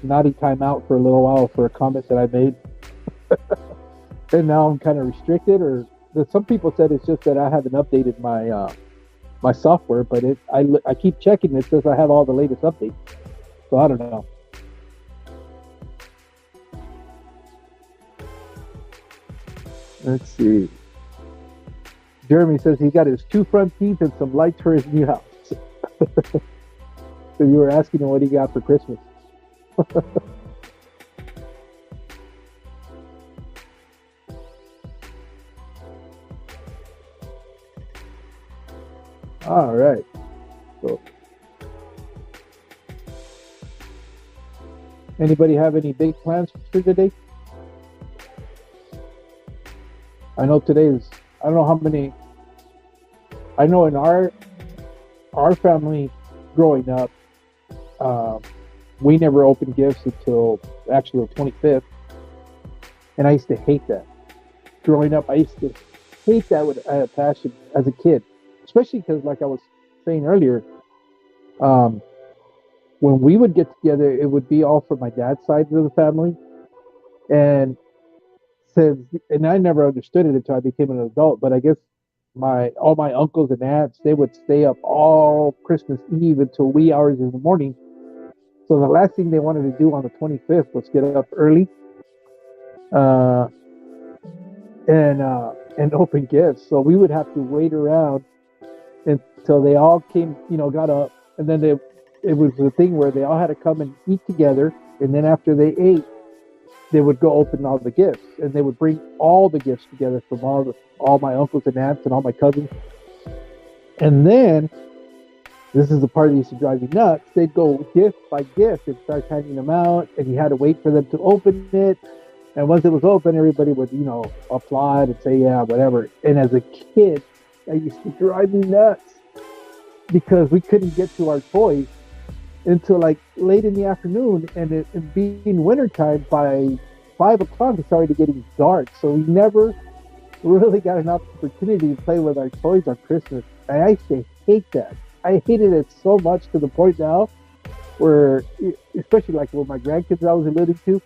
naughty timeout for a little while for a comment that I made, and now I'm kind of restricted. Or some people said it's just that I haven't updated my software, but I keep checking. It says I have all the latest updates, so I don't know. Let's see. Jeremy says he got his 2 front teeth and some lights for his new house. So you were asking him what he got for Christmas. All right. So, anybody have any big plans for today? I know today is, I don't know how many. I know in our family growing up, we never opened gifts until actually the 25th, and I used to hate that. Growing up, I used to hate that with a passion as a kid, especially because, like I was saying earlier, when we would get together, it would be all from my dad's side of the family, and I never understood it until I became an adult. But I guess all my uncles and aunts, they would stay up all Christmas Eve until wee hours in the morning. So the last thing they wanted to do on the 25th was get up early, and open gifts. So we would have to wait around until they all came, got up, and then it was the thing where they all had to come and eat together, and then after they ate, they would go open all the gifts, and they would bring all the gifts together from all my uncles and aunts and all my cousins. And then, this is the part that used to drive me nuts, they'd go gift by gift and start handing them out, and you had to wait for them to open it. And once it was open, everybody would, applaud and say, yeah, whatever. And as a kid, that used to drive me nuts because we couldn't get to our toys until like late in the afternoon, and it being wintertime, by 5 o'clock it's already getting dark, so we never really got an opportunity to play with our toys on Christmas. And I used to hate that. I hated it so much to the point now where, especially like with my grandkids I was alluding to,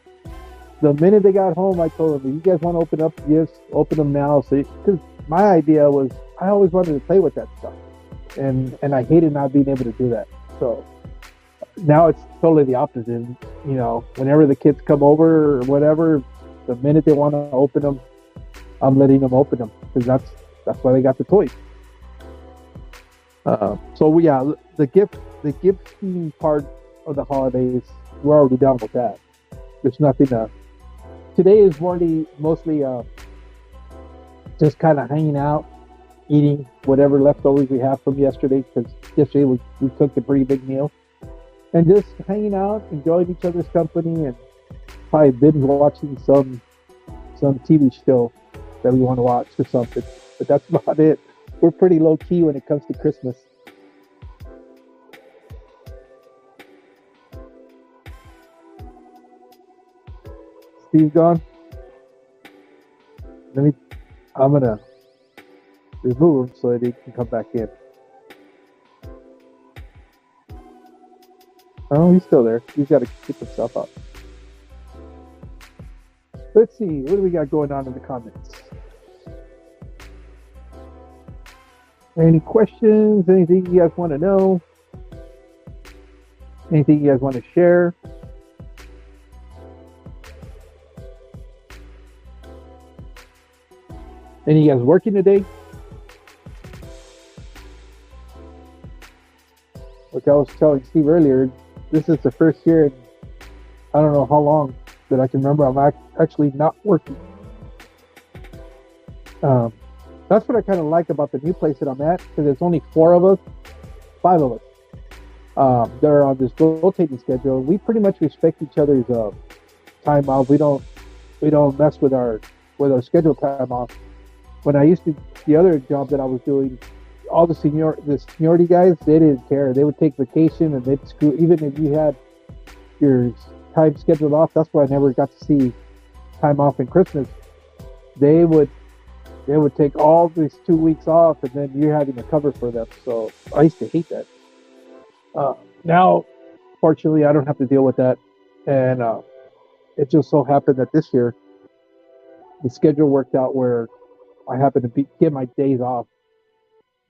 the minute they got home, I told them, if you guys want to open up gifts, open them now. So, because my idea was, I always wanted to play with that stuff, and I hated not being able to do that. So now it's totally the opposite. Whenever the kids come over or whatever, the minute they want to open them, I'm letting them open them, because that's why they got the toys. So yeah, the gifting part of the holidays, we're already done with that. There's nothing. Today is mostly just kind of hanging out, eating whatever leftovers we have from yesterday, because yesterday we cooked a pretty big meal. And just hanging out, enjoying each other's company, and probably binge watching some TV show that we want to watch or something. But that's about it. We're pretty low key when it comes to Christmas. Steve gone? I'm gonna remove him so that he can come back in. Oh, he's still there. He's got to keep himself up. Let's see. What do we got going on in the comments? Any questions? Anything you guys want to know? Anything you guys want to share? Any of you guys working today? Like I was telling Steve earlier, this is the first year in I don't know how long that I can remember I'm actually not working. That's what I kind of like about the new place that I'm at, because there's only 5 of us. They're on this rotating schedule. We pretty much respect each other's time off. We don't mess with our scheduled time off. When I used to, the other job that I was doing, all the seniority guys, they didn't care. They would take vacation and they'd screw, even if you had your time scheduled off. That's why I never got to see time off in Christmas. They would take all these 2 weeks off, and then you're having to cover for them. So I used to hate that. Now, fortunately, I don't have to deal with that, and it just so happened that this year the schedule worked out where I happened to get my days off,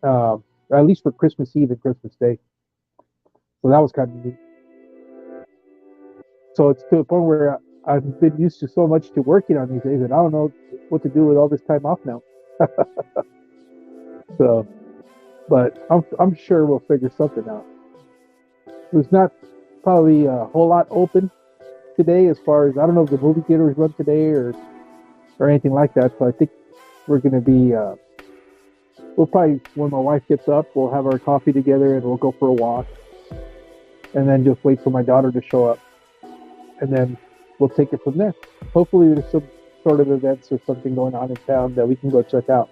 at least for Christmas Eve and Christmas Day. So that was kind of neat. So it's to the point where I've been used to so much to working on these days that I don't know what to do with all this time off now. So, but I'm sure we'll figure something out. There's not probably a whole lot open today as far as I don't know if the movie theaters run today or anything like that. So I think we're going to be we'll probably when my wife gets up, we'll have our coffee together and we'll go for a walk, and then just wait for my daughter to show up, and then we'll take it from there. Hopefully, there's some sort of events or something going on in town that we can go check out.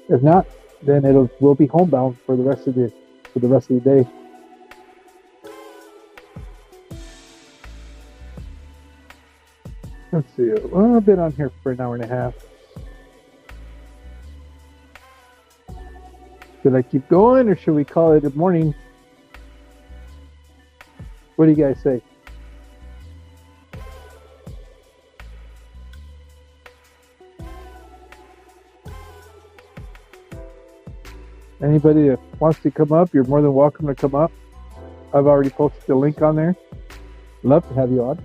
If not, then we'll be homebound for the rest of the day. Let's see. Well, I've been on here for an hour and a half. Should I keep going or should we call it a morning? What do you guys say? Anybody that wants to come up, you're more than welcome to come up. I've already posted the link on there. Love to have you on.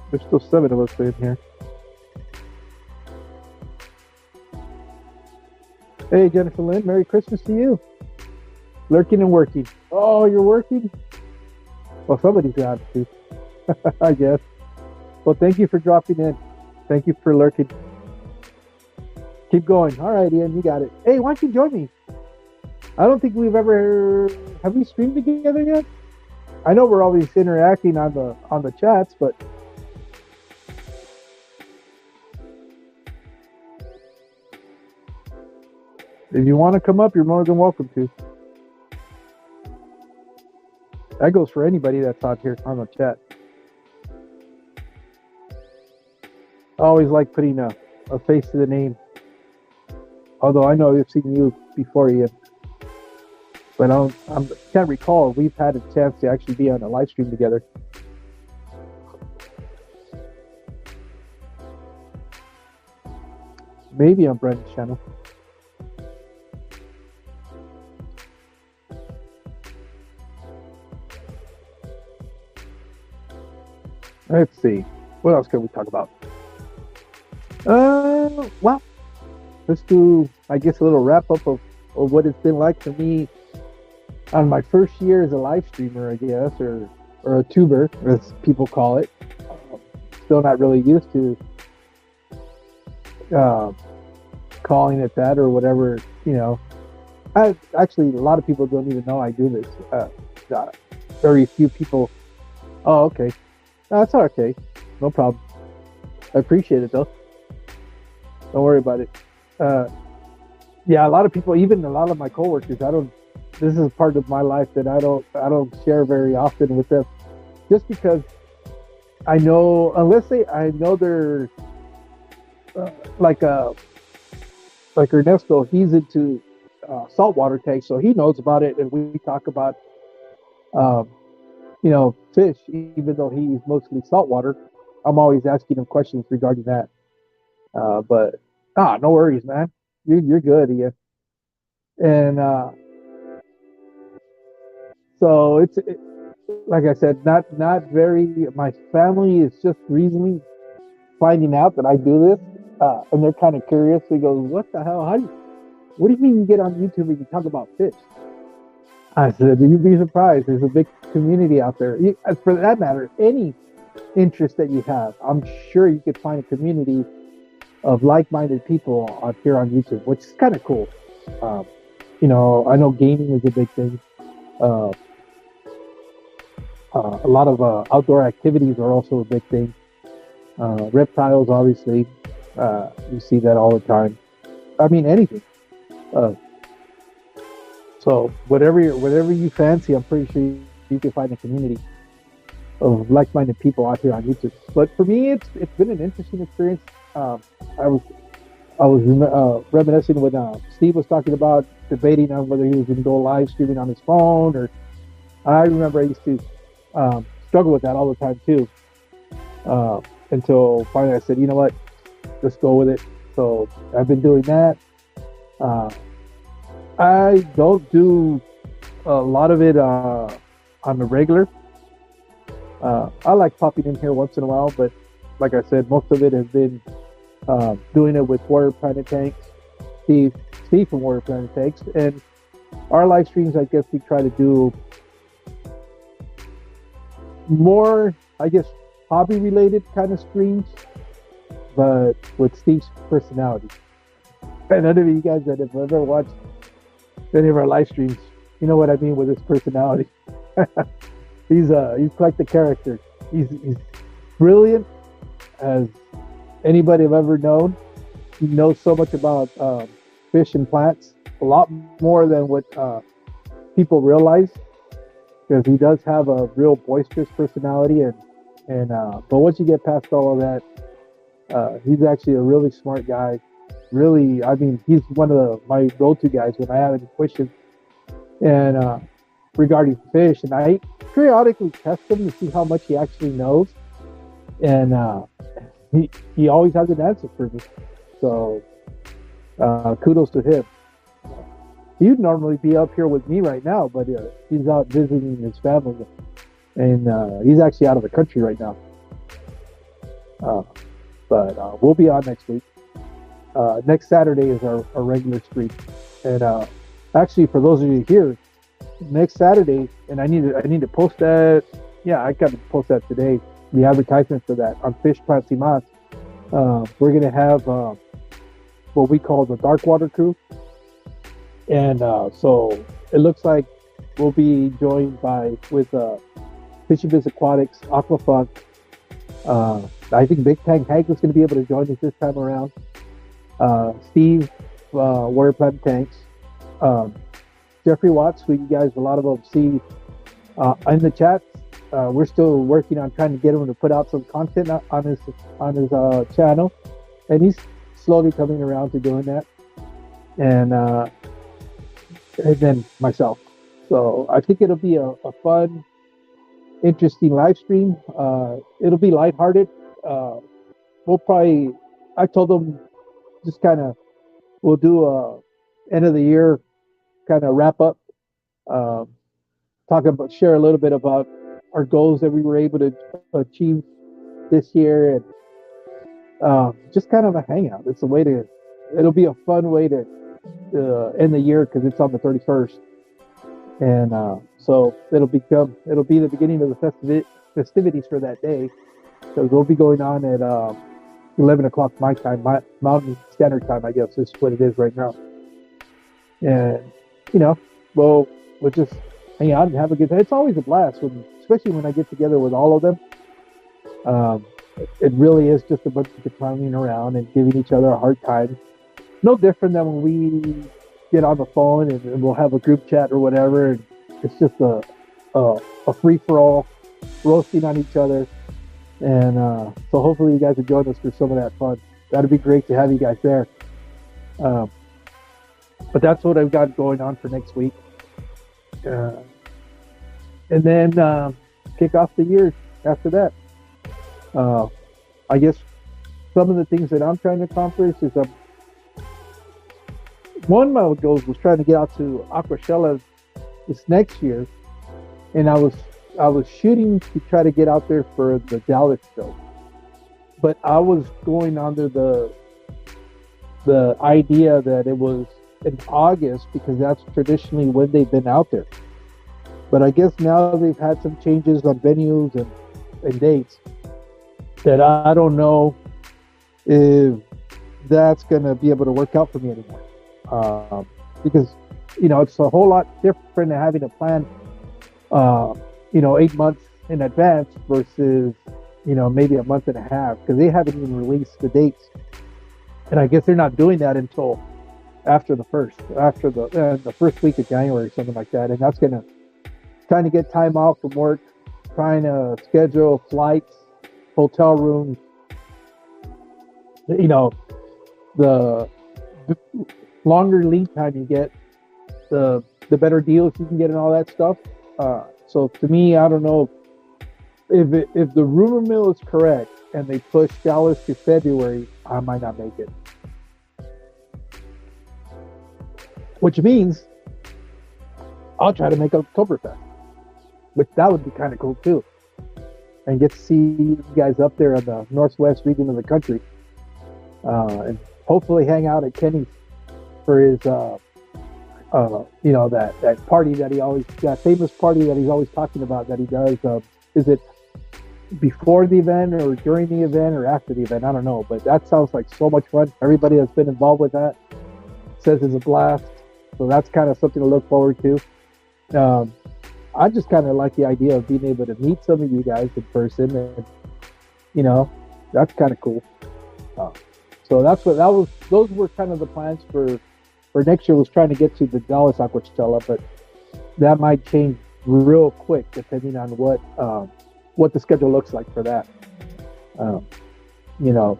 There's still 7 of us in here. Hey, Jennifer Lynn, Merry Christmas to you. Lurking and working. Oh, you're working? Well, somebody's got to, I guess. Well, thank you for dropping in. Thank you for lurking. Keep going. All right, Ian, you got it. Hey, why don't you join me? I don't think we've ever... Have we streamed together yet? I know we're always interacting on the chats, but... If you want to come up, you're more than welcome to. That goes for anybody that's on here on the chat. I always like putting a face to the name. Although I know I've seen you before, Ian. But I can't recall we've had a chance to actually be on a live stream together. Maybe on Brendan's channel. Let's see. What else can we talk about? Well, let's do, I guess, a little wrap up of what it's been like for me on my first year as a live streamer, I guess, or a tuber, as people call it. Still not really used to calling it that or whatever, you know. Actually, a lot of people don't even know I do this. Very few people. Oh, okay. No, that's okay. No problem. I appreciate it, though. Don't worry about it. Yeah, a lot of people, even a lot of my coworkers, this is part of my life that I don't share very often with them, just because I know, I know they're like Ernesto, he's into saltwater tanks, so he knows about it, and we talk about fish, even though he's mostly saltwater. I'm always asking him questions regarding that. But no worries, man. You're good, Ian. And so it's like I said, not very. My family is just recently finding out that I do this, and they're kind of curious. They go, "What the hell? What do you mean you get on YouTube and you talk about fish?" I said, "You'd be surprised. There's a big community out there. For that matter, any interest that you have, I'm sure you could find a community of like-minded people out here on YouTube, which is kind of cool. I know gaming is a big thing. A lot of outdoor activities are also a big thing. Reptiles, obviously, you see that all the time. I mean, anything. Uh, so whatever you fancy, I'm pretty sure you can find a community of like-minded people out here on YouTube. But for me, it's been an interesting experience. Um, I was reminiscing when Steve was talking about debating on whether he was going to go live streaming on his phone, or I remember I used to struggle with that all the time too. Uh, until finally I said, you know what, let's go with it. So I've been doing that. Uh, I don't do a lot of it on the regular. I like popping in here once in a while, but like I said, most of it has been doing it with Warrior Planet Tanks, Steve from Warrior Planet Tanks, and our live streams. I guess we try to do more, I guess, hobby related kind of streams, but with Steve's personality. And none of you guys that have ever watched any of our live streams, you know what I mean with his personality. He's quite the character. He's brilliant as anybody I've ever known. He knows so much about fish and plants, a lot more than what people realize, because he does have a real boisterous personality, and but once you get past all of that, he's actually a really smart guy. Really, I mean, he's one of my go-to guys when I have any questions and regarding fish, and I periodically test him to see how much he actually knows, and he always has an answer for me. So kudos to him. He'd normally be up here with me right now, but he's out visiting his family, and he's actually out of the country right now. But we'll be on next week. Next Saturday is our regular stream, and actually, for those of you here, next Saturday, and I need to post that. Yeah, I got to post that today. The advertisement for that on Fish Plant Xmas. We're gonna have what we call the Dark Water Crew, and so it looks like we'll be joined with Fishing Biz Aquatics, Aquafunk. I think Big Tank Hank is going to be able to join us this time around. Steve, Warrior Planet Tanks, Jeffrey Watts, who you guys, a lot of them see in the chat. We're still working on trying to get him to put out some content on his channel, and he's slowly coming around to doing that. And then myself. So I think it'll be a fun, interesting live stream. It'll be lighthearted. We'll probably, I told them, just kind of, we'll do a end of the year kind of wrap up, share a little bit about our goals that we were able to achieve this year, and just kind of a hangout. It'll be a fun way to end the year, because it's on the 31st, and so it'll be the beginning of the festivities for that day, because we'll be going on at 11 o'clock my time, Mountain Standard Time, I guess is what it is right now. And we'll just hang out and have a good time. It's always a blast, especially when I get together with all of them. It really is just a bunch of clowning around and giving each other a hard time. No different than when we get on the phone and we'll have a group chat or whatever. And it's just a free-for-all, roasting on each other. And so hopefully you guys will join us for some of that fun. That'd be great to have you guys there. But that's what I've got going on for next week. And then kick off the year after that. I guess some of the things that I'm trying to accomplish is one of my goals was trying to get out to Aquashella this next year, and I was shooting to try to get out there for the Dallas show, but I was going under the idea that it was in August, because that's traditionally when they've been out there. But I guess now they've had some changes on venues and dates that I don't know if that's going to be able to work out for me anymore. Because, it's a whole lot different than having a plan, 8 months in advance versus, maybe a month and a half, because they haven't even released the dates. And I guess they're not doing that until after the first week of January, something like that. And that's gonna trying to get time off from work, trying to schedule flights, hotel rooms. You know, the longer lead time you get, the better deals you can get and all that stuff. So to me, I don't know if the rumor mill is correct and they push Dallas to February, I might not make it. Which means I'll try to make Oktoberfest, which that would be kind of cool too, and get to see you guys up there in the northwest region of the country, and hopefully hang out at Kenny's for his you know, that party that famous party that he's always talking about that he does. Is it before the event or during the event or after the event? I don't know, but that sounds like so much fun. Everybody that's been involved with that says it's a blast, so that's kind of something to look forward to. I just kind of like the idea of being able to meet some of you guys in person, and you know, that's kind of cool. So those were kind of the plans for next year, was trying to get to the Dallas Aquachella, but that might change real quick depending on what the schedule looks like for that. You know,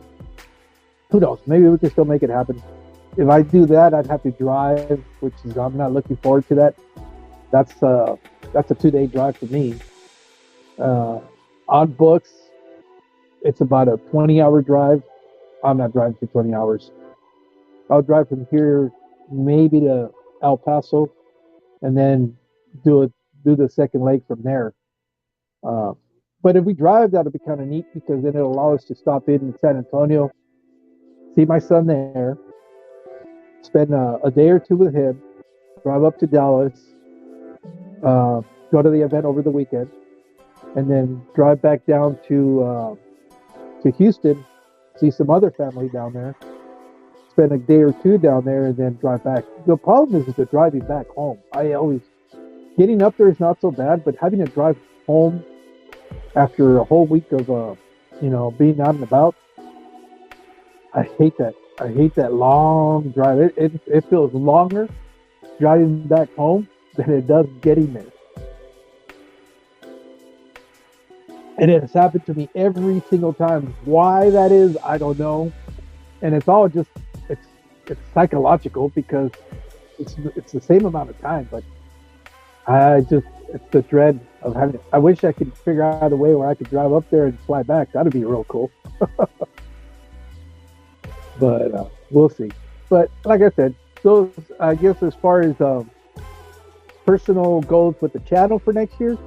who knows? Maybe we can still make it happen. If I do that, I'd have to drive, which is, I'm not looking forward to that. That's a 2-day drive for me. On books, it's about a 20-hour drive. I'm not driving for 20 hours. I'll drive from here maybe to El Paso, and then do the second leg from there. But if we drive, that'll be kind of neat, because then it'll allow us to stop in San Antonio, see my son there, spend a day or two with him, drive up to Dallas, go to the event over the weekend, and then drive back down to Houston, see some other family down there, spend a day or two down there, and then drive back. The problem is the driving back home. Getting up there is not so bad, but having to drive home after a whole week of you know, being out and about, I hate that. I hate that long drive. It feels longer driving back home than it does getting there. And it has happened to me every single time. Why that is, I don't know. And it's all just it's psychological, because it's the same amount of time, but it's the dread of having it. I wish I could figure out a way where I could drive up there and fly back. That'd be real cool. But we'll see. But like I said, those, I guess, as far as personal goals with the channel for next year,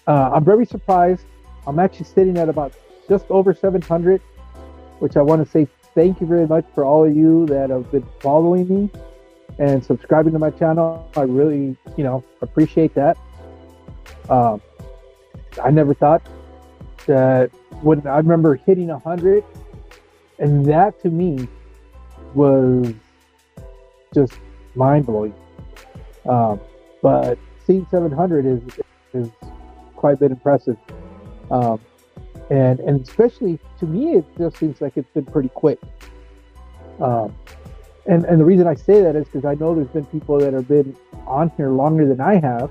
I'm very surprised. I'm actually sitting at about just over 700, which I want to say thank you very much for all of you that have been following me and subscribing to my channel. I really, you know, appreciate that. I never thought that when I remember hitting 100, and that to me was just mind-blowing. But seeing 700 is quite a bit impressive. And especially to me, it just seems like it's been pretty quick. And the reason I say that is because I know there's been people that have been on here longer than I have,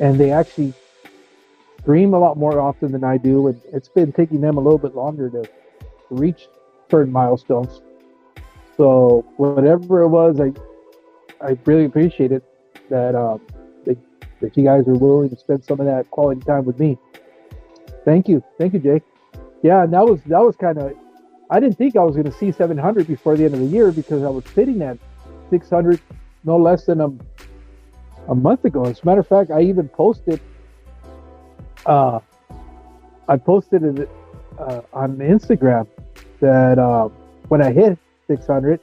and they actually stream a lot more often than I do, and it's been taking them a little bit longer to reach certain milestones. So whatever it was, I really appreciate it that that you guys are willing to spend some of that quality time with me. Thank you, Jake. Yeah, and that was kind of, I didn't think I was going to see 700 before the end of the year, because I was sitting at 600 no less than a month ago. As a matter of fact, I even posted. I posted it on Instagram that when I hit 600,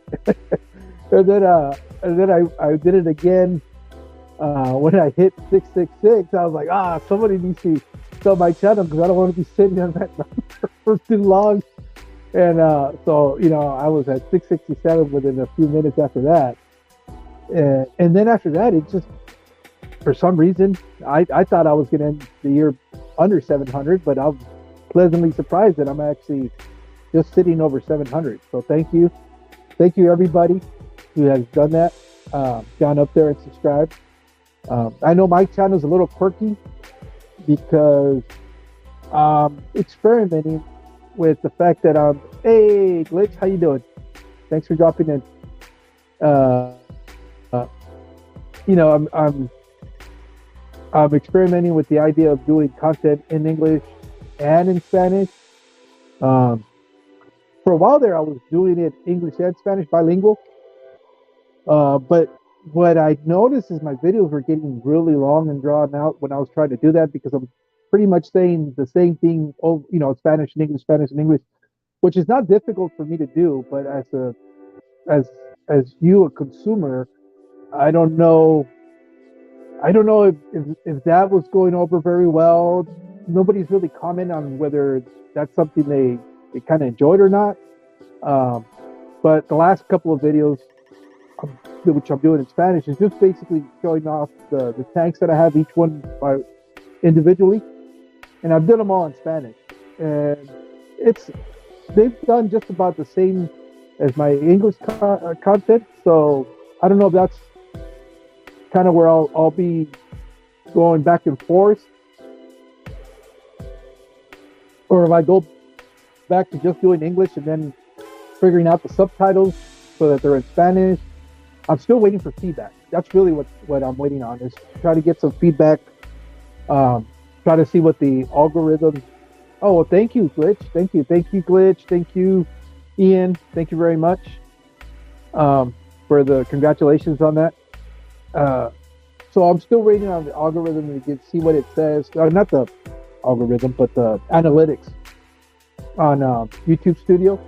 and then I did it again when I hit 666. I was like, somebody needs to sub my channel, because I don't want to be sitting on that number for too long. And so, you know, I was at 667 within a few minutes after that. And then after that, it just, for some reason, I thought I was going to end the year under 700, but I was pleasantly surprised that I'm actually just sitting over 700. So thank you. Thank you, everybody. who has done that, gone up there and subscribed. I know my channel is a little quirky because experimenting with the fact that hey Glitch, how you doing? Thanks for dropping in. Uh, uh, I'm experimenting with the idea of doing content in English and in Spanish. Um, for a while there, I was doing it English and Spanish bilingual. But what I noticed is my videos were getting really long and drawn out when I was trying to do that because I'm pretty much saying the same thing, Spanish and English, which is not difficult for me to do. But as as you, a consumer, I don't know. I don't know if that was going over very well. Nobody's really commented on whether that's something they kind of enjoyed or not. Um, but the last couple of videos, which I'm doing in Spanish, is just basically showing off the tanks that I have, each one individually, and I've done them all in Spanish, and they've done just about the same as my English content. So I don't know if that's kind of where I'll be going back and forth, or if I go back to just doing English and then figuring out the subtitles so that they're in Spanish. I'm still waiting for feedback. That's really what I'm waiting on, is try to get some feedback. Try to see what the algorithm. Oh, well, thank you, Glitch. Thank you, Glitch. Thank you, Ian. Thank you very much for the congratulations on that. So I'm still waiting on the algorithm to see what it says. Not the algorithm, but the analytics on YouTube Studio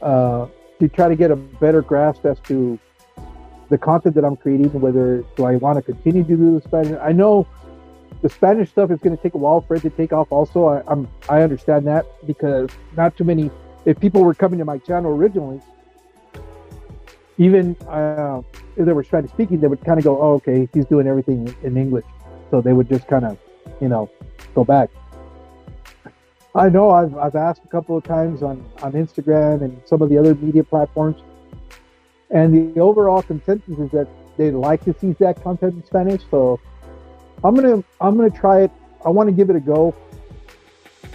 to try to get a better grasp as to the content that I'm creating, whether do I want to continue to do the Spanish. I know the Spanish stuff is going to take a while for it to take off also. I understand that, because not too many, if people were coming to my channel originally, even if they were Spanish speaking, they would kind of go, oh, okay, he's doing everything in English. So they would just kind of, go back. I know I've asked a couple of times on Instagram and some of the other media platforms, and the overall consensus is that they'd like to see that content in Spanish. So I'm gonna try it. I want to give it a go,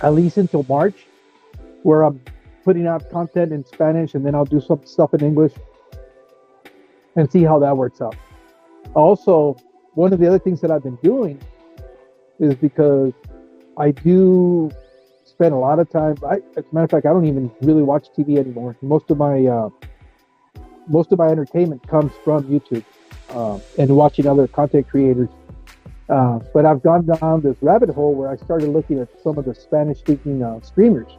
at least until March, where I'm putting out content in Spanish, and then I'll do some stuff in English and see how that works out. Also, one of the other things that I've been doing is, because I do spend a lot of time. As a matter of fact, I don't even really watch TV anymore. Most of my entertainment comes from YouTube and watching other content creators. But I've gone down this rabbit hole where I started looking at some of the Spanish-speaking streamers,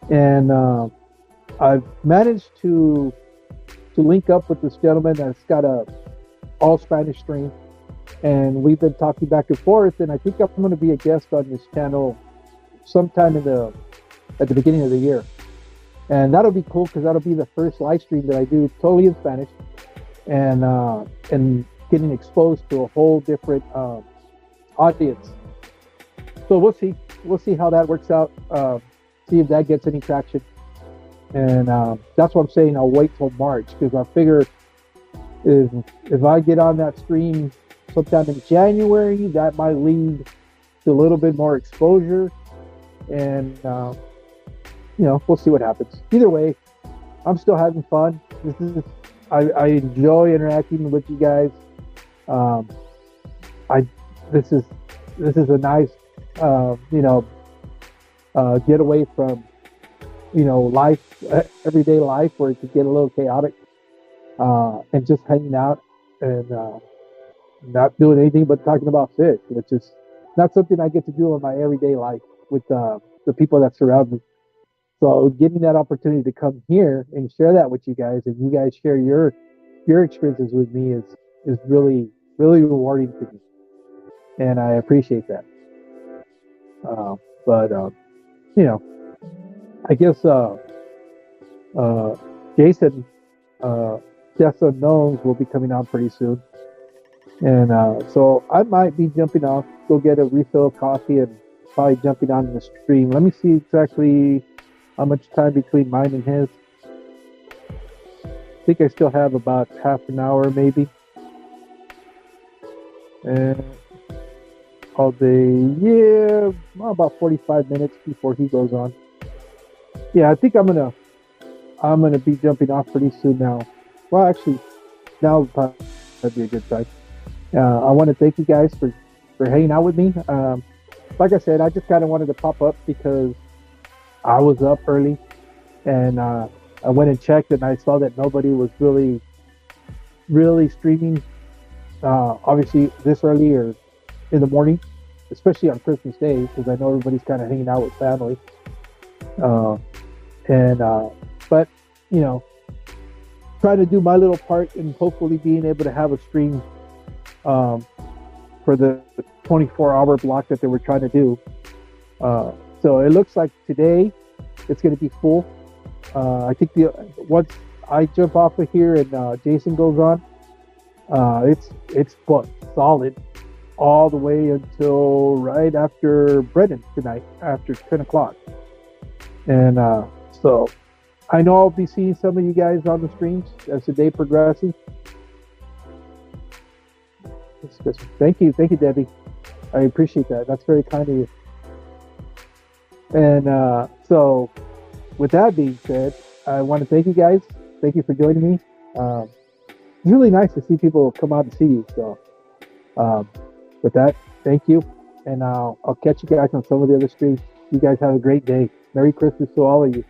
and I've managed to link up with this gentleman that's got a all Spanish stream, and we've been talking back and forth. And I think I'm going to be a guest on this channel sometime at the beginning of the year. And that'll be cool, because that'll be the first live stream that I do totally in Spanish, and getting exposed to a whole different audience. So we'll see how that works out. See if that gets any traction. And that's what I'm saying. I'll wait till March, because I figure if I get on that stream sometime in January, that might lead to a little bit more exposure, and we'll see what happens. Either way, I'm still having fun. I enjoy interacting with you guys. This is a nice get away from life, everyday life, where it could get a little chaotic, and just hanging out and not doing anything but talking about fish, which is not something I get to do in my everyday life with the people that surround me. So getting that opportunity to come here and share that with you guys, and you guys share your experiences with me, is really, really rewarding to me, and I appreciate that. But I guess Jason, Just Unknowns will be coming on pretty soon, and so I might be jumping off, go get a refill of coffee, and probably jumping on the stream. Let me see exactly how much time between mine and his. think I still have about half an hour, maybe, and all day. Yeah, well, about 45 minutes before he goes on. Yeah, I think I'm gonna be jumping off pretty soon now. Well, actually, now would probably be a good time. I want to thank you guys for hanging out with me. Like I said, I just kind of wanted to pop up because I was up early and I went and checked and I saw that nobody was really streaming. Obviously, this early or in the morning, especially on Christmas Day, because I know everybody's kind of hanging out with family. Uh, and but you know, trying to do my little part and hopefully being able to have a stream um, for the 24-hour block that they were trying to do. So it looks like today it's going to be full. I think once I jump off of here and Jason goes on, it's booked solid all the way until right after Brennan tonight, after 10 o'clock. And so I know I'll be seeing some of you guys on the streams as the day progresses. Thank you, Debbie. I appreciate that. That's very kind of you. And so, with that being said, I want to thank you guys. Thank you for joining me. It's really nice to see people come out and see you. So, with that, thank you, and I'll catch you guys on some of the other streams. You guys have a great day. Merry Christmas to all of you.